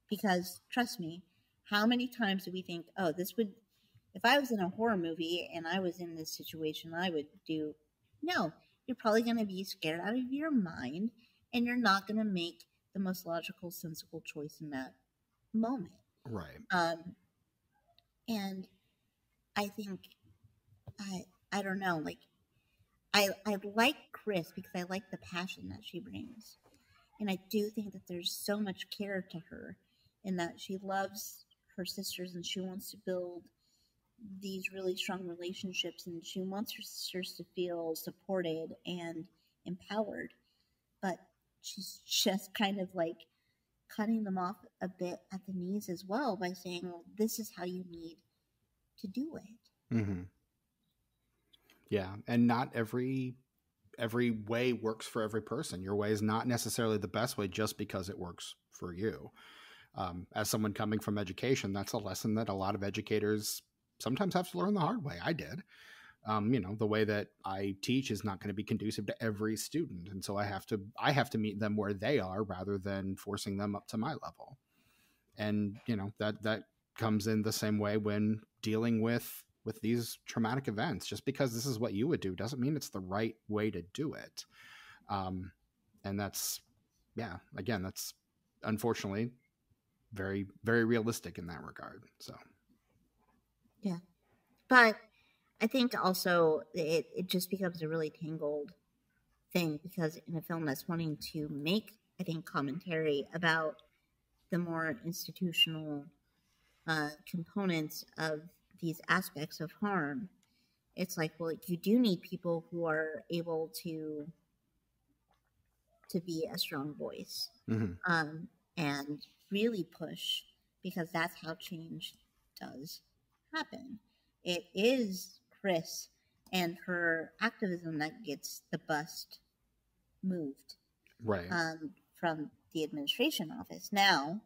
Because trust me, how many times do we think, oh, if I was in a horror movie and I was in this situation, I would do. No, you're probably going to be scared out of your mind, and you're not going to make the most logical, sensible choice in that moment. Right. And I think, I don't know, like, I like Chris because I like the passion that she brings. And I do think that there's so much care to her, in that she loves her sisters and she wants to build these really strong relationships, and she wants her sisters to feel supported and empowered, but she's just kind of like cutting them off a bit at the knees as well by saying, well, this is how you need to do it. Mm-hmm. Yeah. And not every way works for every person. Your way is not necessarily the best way just because it works for you. As someone coming from education, that's a lesson that a lot of educators sometimes have to learn the hard way. I did. The way that I teach is not going to be conducive to every student. And so I have to meet them where they are rather than forcing them up to my level. And, that comes in the same way when dealing with these traumatic events. Just because this is what you would do doesn't mean it's the right way to do it. And that's unfortunately very, very realistic in that regard. So, yeah. But I think also it just becomes a really tangled thing, because in a film that's wanting to make, I think, commentary about the more institutional components of these aspects of harm, it's like, well, you do need people who are able to be a strong voice, and really push, because that's how change does happen. It is Chris and her activism that gets the bust moved, right, from the administration office. Now,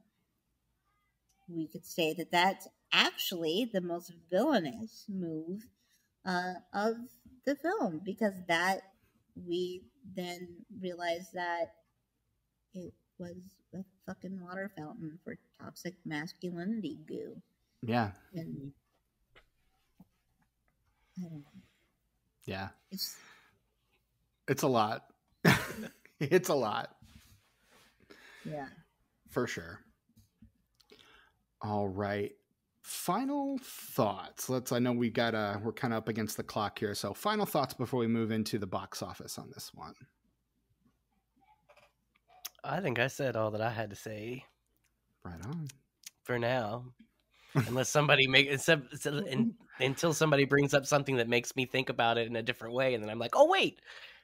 we could say that that's actually the most villainous move of the film, because that we then realize that it was a fucking water fountain for toxic masculinity goo. Yeah. And I don't know. Yeah. It's a lot. It's a lot. Yeah. For sure. All right. Final thoughts. I know we're kind of up against the clock here. So final thoughts before we move into the box office on this one. I think I said all that I had to say. Right on. For now. Unless somebody until somebody brings up something that makes me think about it in a different way. And then I'm like, oh, wait,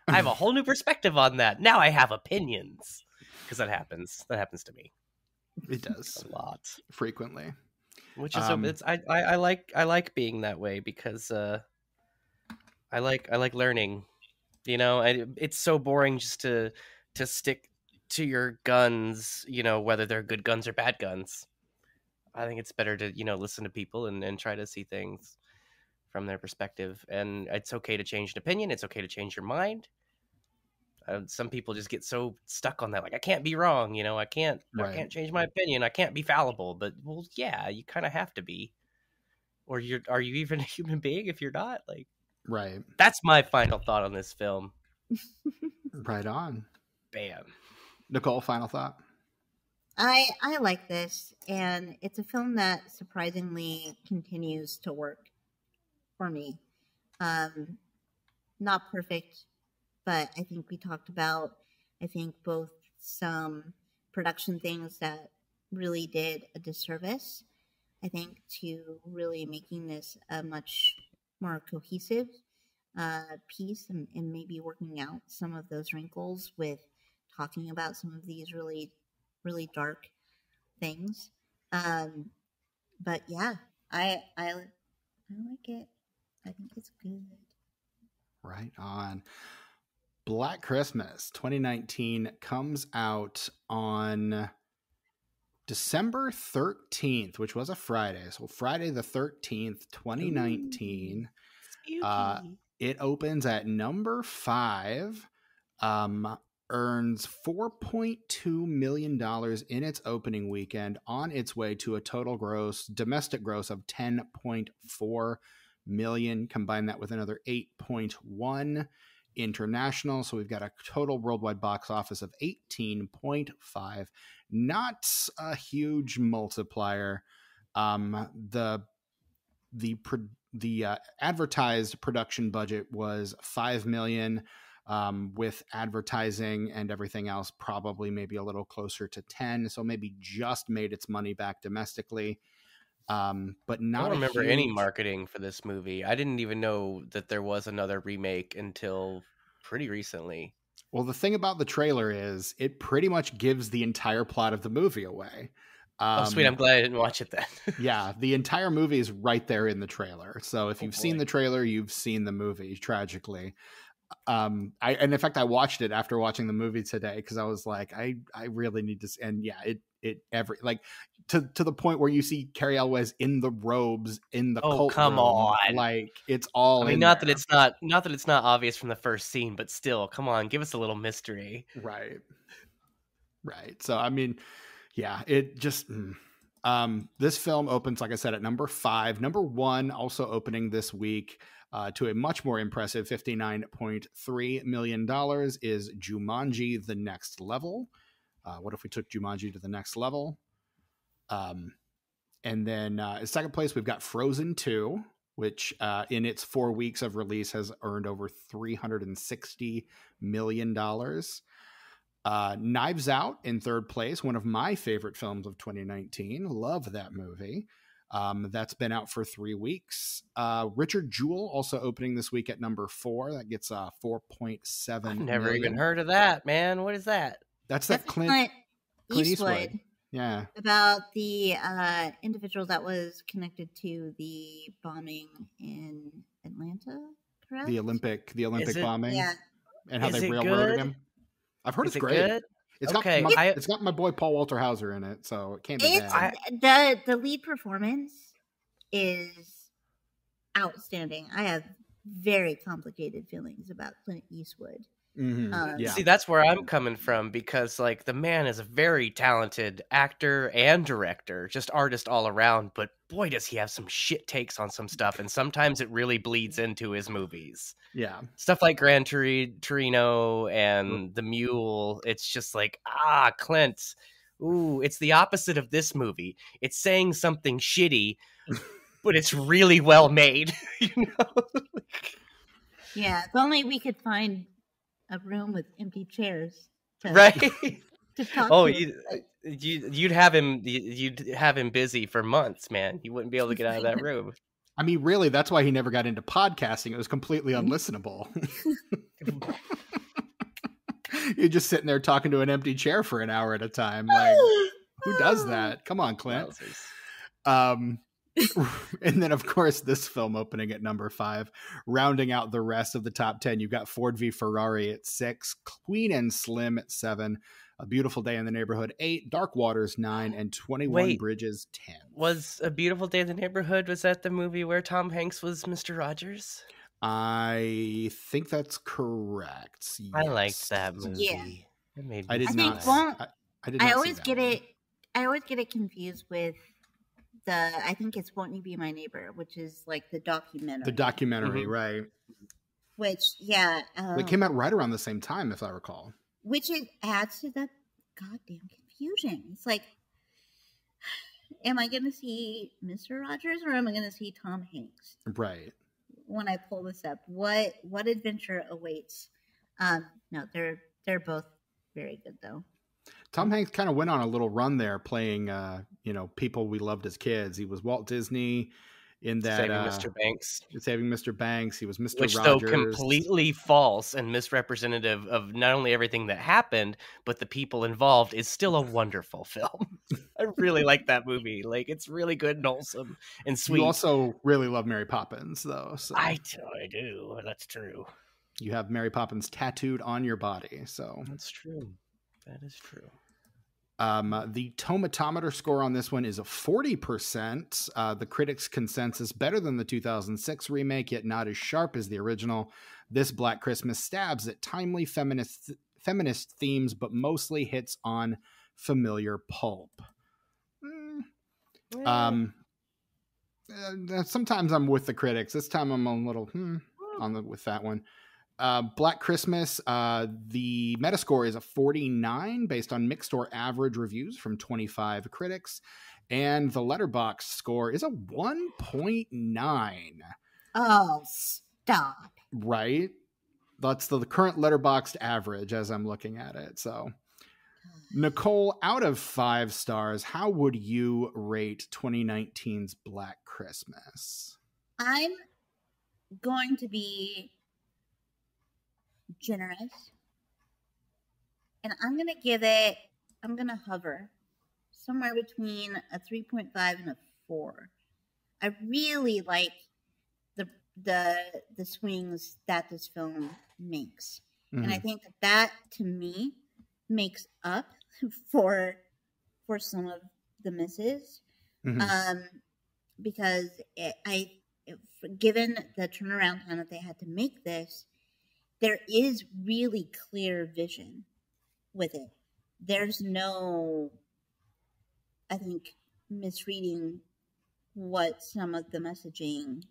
I have a whole new perspective on that. Now I have opinions. Because that happens. That happens to me. It does. A lot. Frequently. Which is I like being that way, because I like learning. It's so boring just to stick to your guns, whether they're good guns or bad guns. I think it's better to, listen to people and try to see things from their perspective. And it's okay to change an opinion. It's okay to change your mind. Some people just get so stuck on that. Like, I can't be wrong. I can't change my opinion. I can't be fallible. But, well, yeah, you kind of have to be. Or are you even a human being if you're not? Like, right. That's my final thought on this film. Right on. Bam. Nichole, final thought? I like this, and it's a film that surprisingly continues to work for me. Not perfect, but I think we talked about, both some production things that really did a disservice, to really making this a much more cohesive piece, and maybe working out some of those wrinkles with talking about some of these really, really dark things. But yeah, I like it. I think it's good. Right on. Black Christmas 2019 comes out on December 13th, which was a Friday. So Friday the 13th, 2019. It opens at number 5. Earns $4.2 million in its opening weekend, on its way to a total domestic gross of $10.4 million. Combine that with another 8.1 international. So we've got a total worldwide box office of 18.5. Not a huge multiplier. The advertised production budget was $5 million. With advertising and everything else, probably maybe a little closer to 10. So maybe just made its money back domestically. But not. I don't remember any marketing for this movie. I didn't even know that there was another remake until pretty recently. Well, the thing about the trailer is it pretty much gives the entire plot of the movie away. Oh, sweet. I'm glad I didn't watch it then. Yeah, the entire movie is right there in the trailer. So if you've seen the trailer, you've seen the movie, tragically. And in fact, I watched it after watching the movie today because I was like, I really need to. And yeah, to the point where you see Carrie Elwes in the robes in the cult come room, on. like it's all. I mean, not that it's not obvious from the first scene, but still, come on, give us a little mystery. Right. So I mean, yeah, it just. This film opens, like I said, at number 5. Number 1 also opening this week to a much more impressive $59.3 million is Jumanji: The Next Level. What if we took Jumanji to the next level? And then in second place, we've got Frozen 2, which in its 4 weeks of release has earned over $360 million. Knives Out in third place, one of my favorite films of 2019. Love that movie. That's been out for 3 weeks. Richard Jewell also opening this week at number 4. That gets 4.7 I've never million. even heard of that, man. What is that? That's Clint Eastwood. Yeah. About the individual that was connected to the bombing in Atlanta, correct? The Olympic bombing. Yeah. And how Is they it railroaded good? him. I've heard Is it's it great. good? It's Okay, got my boy Paul Walter Hauser in it, so it can't be bad. The lead performance is outstanding. I have very complicated feelings about Clint Eastwood. Mm-hmm. Yeah. See, that's where I'm coming from because, like, the man is a very talented actor and director, just artist all around. But boy, does he have some shit takes on some stuff, and sometimes it really bleeds into his movies. Yeah. Stuff like Gran Torino and The Mule. It's just like, Clint. Ooh, it's the opposite of this movie. It's saying something shitty, but it's really well made. You know? Yeah, if only we could find a room with empty chairs, right? To talk oh, to you'd have him busy for months, man. He wouldn't be able to get out of that room. I mean, really, that's why he never got into podcasting. It was completely unlistenable. You're just sitting there talking to an empty chair for an hour at a time. Like, who does that? Come on, Clint. And then, of course, this film opening at number 5, rounding out the rest of the top 10. You've got Ford v Ferrari at 6, Queen and Slim at 7, A Beautiful Day in the Neighborhood 8, Dark Waters 9, and 21 Bridges 10. Was A Beautiful Day in the Neighborhood, was that the movie where Tom Hanks was Mr. Rogers? I think that's correct. Yes. I liked that movie. Yeah. It made I me did sad. not. I always get it confused with I think it's Won't You Be My Neighbor, which is like the documentary. The documentary, Mm-hmm. right. Which, yeah. It came out right around the same time, if I recall. Which it adds to the goddamn confusion. It's like, am I going to see Mr. Rogers or am I going to see Tom Hanks? Right. When I pull this up, what adventure awaits? No, they're both very good though. Tom Hanks kind of went on a little run there playing, people we loved as kids. He was Walt Disney in that Saving Mr. Banks. Saving Mr. Banks. He was Mr. Which, Rogers. though completely false and misrepresentative of not only everything that happened, but the people involved, is still a wonderful film. I really like that movie. Like, it's really good and wholesome and sweet. You also really love Mary Poppins, though. So. I do. That's true. You have Mary Poppins tattooed on your body. So that's true. That is true. The tomatometer score on this one is a 40%. The critics' consensus better than the 2006 remake, yet not as sharp as the original. This Black Christmas stabs at timely feminist themes, but mostly hits on familiar pulp. Sometimes I'm with the critics. This time I'm a little with that one. Black Christmas, the Metascore is a 49 based on mixed or average reviews from 25 critics, and the Letterboxd score is a 1.9. Oh, stop. Right? That's the current Letterboxd average as I'm looking at it. So, Nichole, out of 5 stars, how would you rate 2019's Black Christmas? I'm going to be generous And I'm going to hover somewhere between a 3.5 and a 4. I really like the swings that this film makes. And I think that to me makes up for some of the misses. Because given the turnaround time that they had to make this, there is really clear vision with it. There's no, I think, misreading what some of the messaging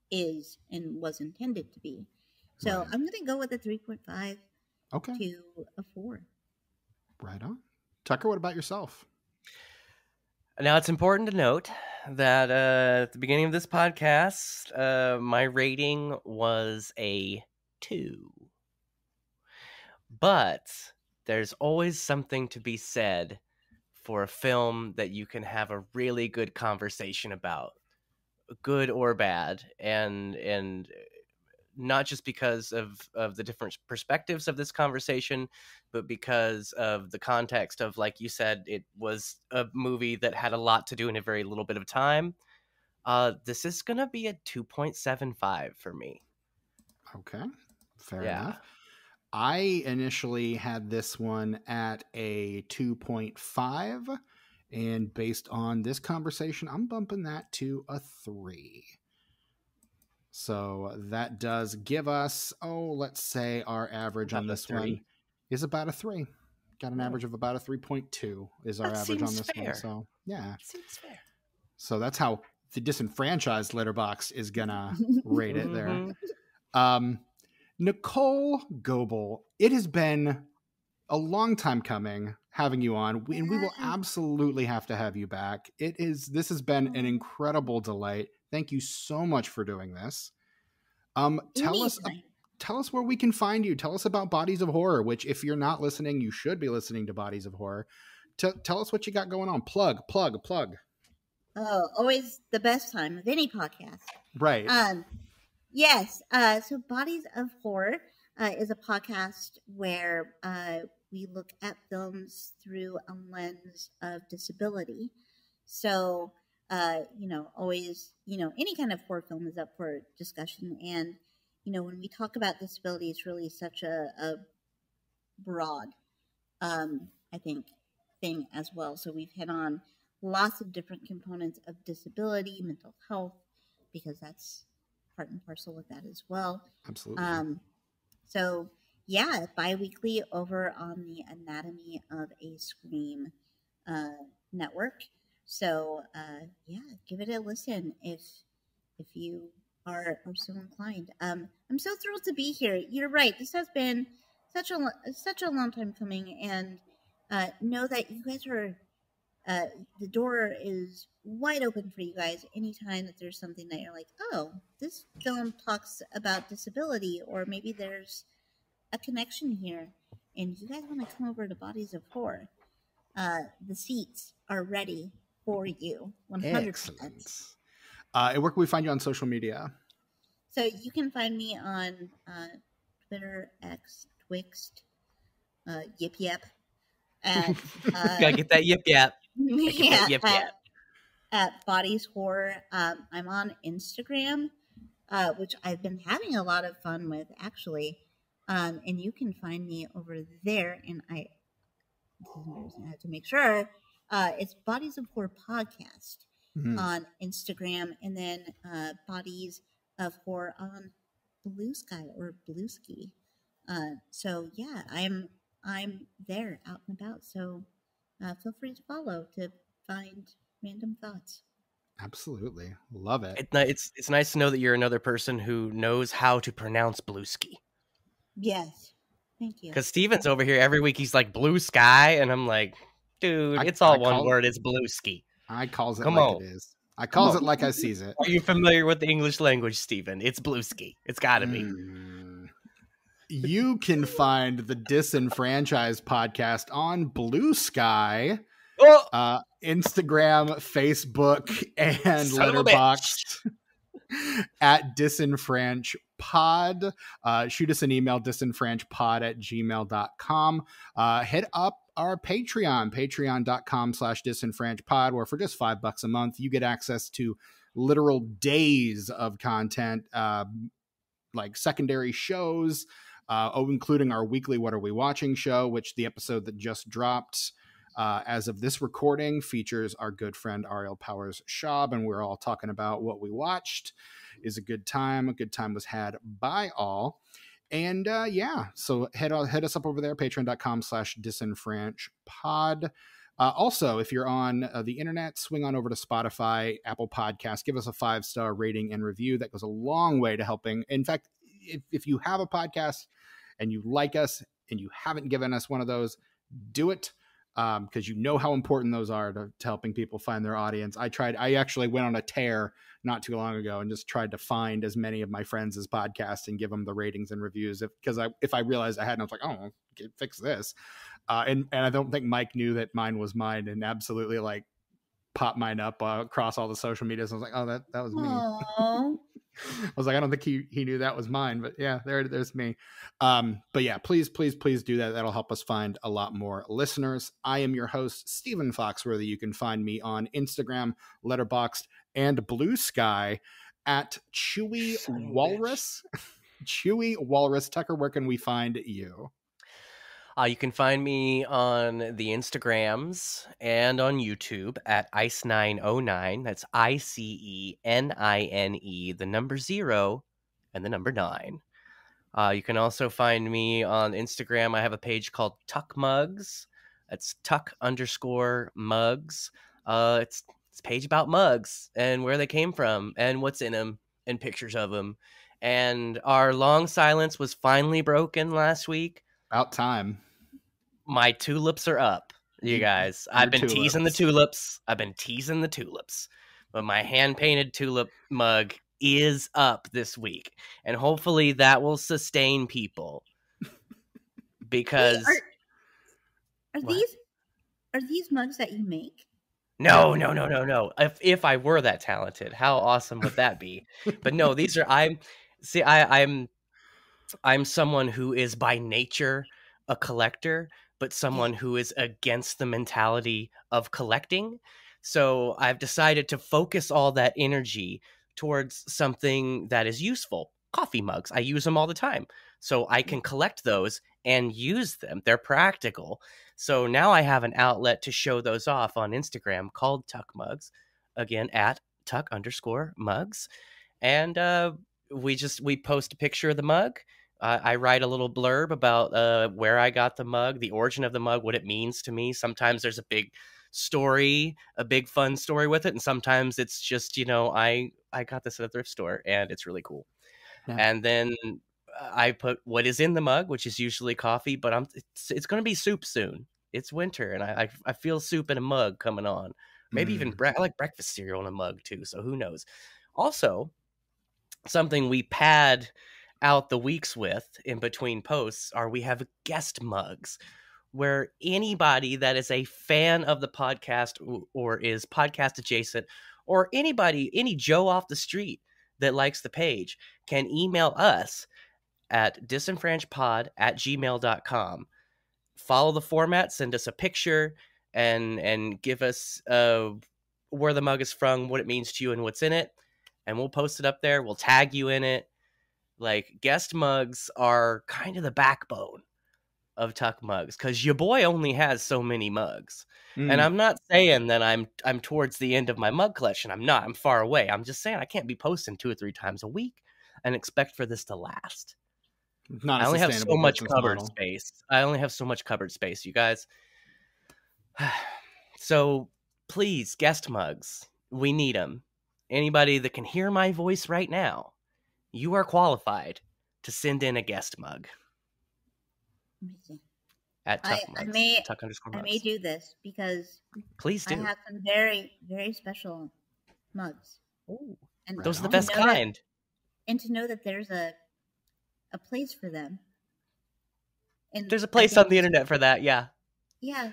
is and was intended to be. So I'm going to go with a 3.5 to a 4. Right on. Tucker, what about yourself? Now, it's important to note that at the beginning of this podcast, my rating was a 2. But there's always something to be said for a film that you can have a really good conversation about, good or bad, and not just because of the different perspectives of this conversation, but because of the context of, like you said, it was a movie that had a lot to do in a very little bit of time. This is going to be a 2.75 for me. Okay, fair enough. I initially had this one at a 2.5, and based on this conversation, I'm bumping that to a 3. So that does give us, let's say our average on this one is about a 3. Got an average of about a 3.2 is our average on this one. So yeah, seems fair. So that's how the Disenfranchised Letterboxd is gonna rate it there. Nichole Goble, it has been a long time coming having you on, and we will absolutely have to have you back. This has been an incredible delight. Thank you so much for doing this. Tell us where we can find you. Tell us about Bodies of Horror, which if you're not listening, you should be listening to Bodies of Horror. Tell us what you got going on. Plug. Oh, always the best time of any podcast. Right. Yes. So Bodies of Horror is a podcast where we look at films through a lens of disability. So, always, any kind of horror film is up for discussion. And, when we talk about disability, it's really such a broad, I think, thing as well. So we've hit on lots of different components of disability, mental health, because that's part and parcel with that as well. Absolutely. So yeah, bi-weekly over on the Anatomy of a Scream network. So give it a listen if you are so inclined. I'm so thrilled to be here. You're right. This has been such a long time coming, and know that you guys are. The door is wide open for you guys anytime that there's something that you're like, oh, this film talks about disability, or maybe there's a connection here, and you guys want to come over to Bodies of Horror. The seats are ready for you, 100%. Excellent. And where can we find you on social media? So you can find me on Twitter, X, Twixt, Yip Yap. Gotta get that Yip Yap. At Bodies Horror. I'm on Instagram, which I've been having a lot of fun with, actually. And you can find me over there. And I have to make sure it's Bodies of Horror Podcast on Instagram, and then Bodies of Horror on Blue Sky or Blueski. So yeah, I'm there out and about. So feel free to follow to find random thoughts. Absolutely. Love it. It's nice to know that you're another person who knows how to pronounce Blueski. Yes. Thank you. Because Steven's over here every week, he's like, Blue Sky, and I'm like, dude, it's all one word. It's Blueski. I calls it Come like on. it is. I calls it like I sees it. Are you familiar with the English language, Steven? It's Blueski. It's gotta be. You can find the Disenfranchised Podcast on Blue Sky, Instagram, Facebook, and Letterboxd at Disenfranch pod. Shoot us an email, disenfranchpod@gmail.com. Hit up our Patreon, patreon.com/disenfranchpod, where for just $5 a month, you get access to literal days of content, like secondary shows, including our weekly What Are We Watching show, which the episode that just dropped as of this recording features our good friend Ariel Powers Schaub, and we're all talking about what we watched. Is a good time. A good time was had by all. And so hit us up over there, patreon.com/disenfranchpod. Also, if you're on the internet, swing on over to Spotify, Apple Podcasts, give us a 5-star rating and review. That goes a long way to helping. In fact, if you have a podcast and you like us and you haven't given us one of those, do it. Because you know how important those are to helping people find their audience. I actually went on a tear not too long ago and just tried to find as many of my friends as podcasts and give them the ratings and reviews. If I realized I hadn't, I was like, oh, fix this. And I don't think Mike knew that mine was mine, and absolutely like popped mine up across all the social medias. I was like, oh, that was me. I was like, I don't think he knew that was mine, but yeah, there's me. But yeah, please do that. That'll help us find a lot more listeners. I am your host, Stephen Foxworthy. You can find me on Instagram, Letterboxd, and Blue Sky at Chewy Walrus. Chewy Walrus. Tucker, where can we find you? You can find me on the Instagrams and on YouTube at Ice909. That's ICENINE, the number 0 and the number 9. You can also find me on Instagram. I have a page called Tuck Mugs. That's Tuck_mugs. It's a page about mugs and where they came from and what's in them and pictures of them. And our long silence was finally broken last week. About time. My tulips are up, you guys. I've been teasing the tulips. But my hand-painted tulip mug is up this week. And hopefully that will sustain people. Because... Are these mugs that you make? No. If I were that talented, how awesome would that be? But no, these are... I'm someone who is by nature a collector, but someone who is against the mentality of collecting. So I've decided to focus all that energy towards something that is useful. Coffee mugs. I use them all the time. So I can collect those and use them. They're practical. So now I have an outlet to show those off on Instagram called Tuck Mugs. Again, at Tuck_mugs. And we post a picture of the mug. I write a little blurb about where I got the mug, the origin of the mug, what it means to me. Sometimes there's a big story, a big fun story with it. And sometimes it's just, I got this at a thrift store and it's really cool. Yeah. And then I put what is in the mug, which is usually coffee, but it's going to be soup soon. It's winter and I feel soup in a mug coming on. Maybe even I like breakfast cereal in a mug too. So who knows? Also, something we pad out the weeks with in between posts we have guest mugs where anybody that is a fan of the podcast or is podcast adjacent or any Joe off the street that likes the page can email us at disenfranchpod@gmail.com. Follow the format, send us a picture and give us where the mug is from, what it means to you and what's in it. And we'll post it up there. We'll tag you in it. Like, guest mugs are kind of the backbone of Tuck Mugs because your boy only has so many mugs. And I'm not saying that I'm towards the end of my mug collection. I'm not. I'm far away. I'm just saying I can't be posting 2 or 3 times a week and expect for this to last. I only have so much cupboard space. You guys. So please, guest mugs. We need them. Anybody that can hear my voice right now, you are qualified to send in a guest mug. Amazing. At Tuck Mugs. I may do this because please do. I have some very, very special mugs. Ooh, and those are the best kind. And to know that there's a place for them. And there's a place on the internet for that, yeah. Yeah.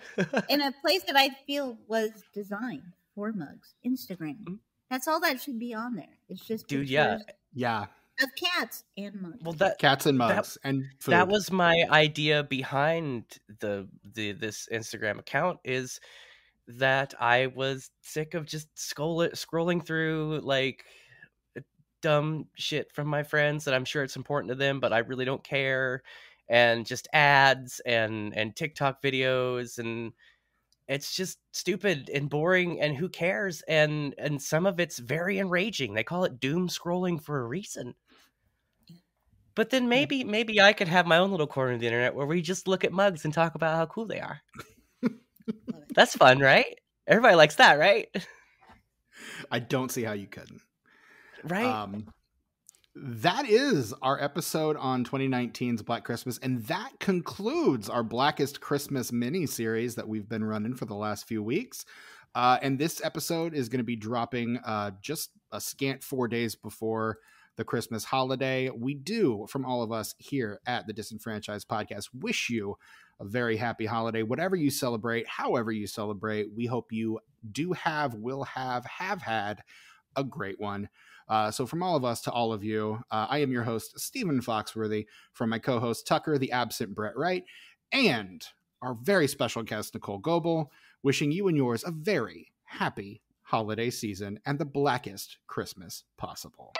And a place that I feel was designed for mugs. Instagram. That's all that should be on there. It's just dude, pictures yeah. of cats and mugs. Well, Cats and mugs and food. that was my idea behind this Instagram account, is that I was sick of just scrolling through like dumb shit from my friends that I'm sure it's important to them, but I really don't care, and just ads and TikTok videos, and it's just stupid and boring, and who cares? And some of it's very enraging. They call it doom scrolling for a reason. But then maybe I could have my own little corner of the internet where we just look at mugs and talk about how cool they are. That's fun, right? Everybody likes that, right? I don't see how you couldn't. Right? That is our episode on 2019's Black Christmas, and that concludes our Blackest Christmas mini-series that we've been running for the last few weeks. And this episode is going to be dropping just a scant 4 days before the Christmas holiday. We do, from all of us here at the Disenfranchised Podcast, wish you a very happy holiday. Whatever you celebrate, however you celebrate, we hope you will have had a great one. So from all of us to all of you, I am your host, Stephen Foxworthy, from my co-host, Tucker, the absent Brett Wright, and our very special guest, Nichole Goble, wishing you and yours a very happy holiday season and the blackest Christmas possible.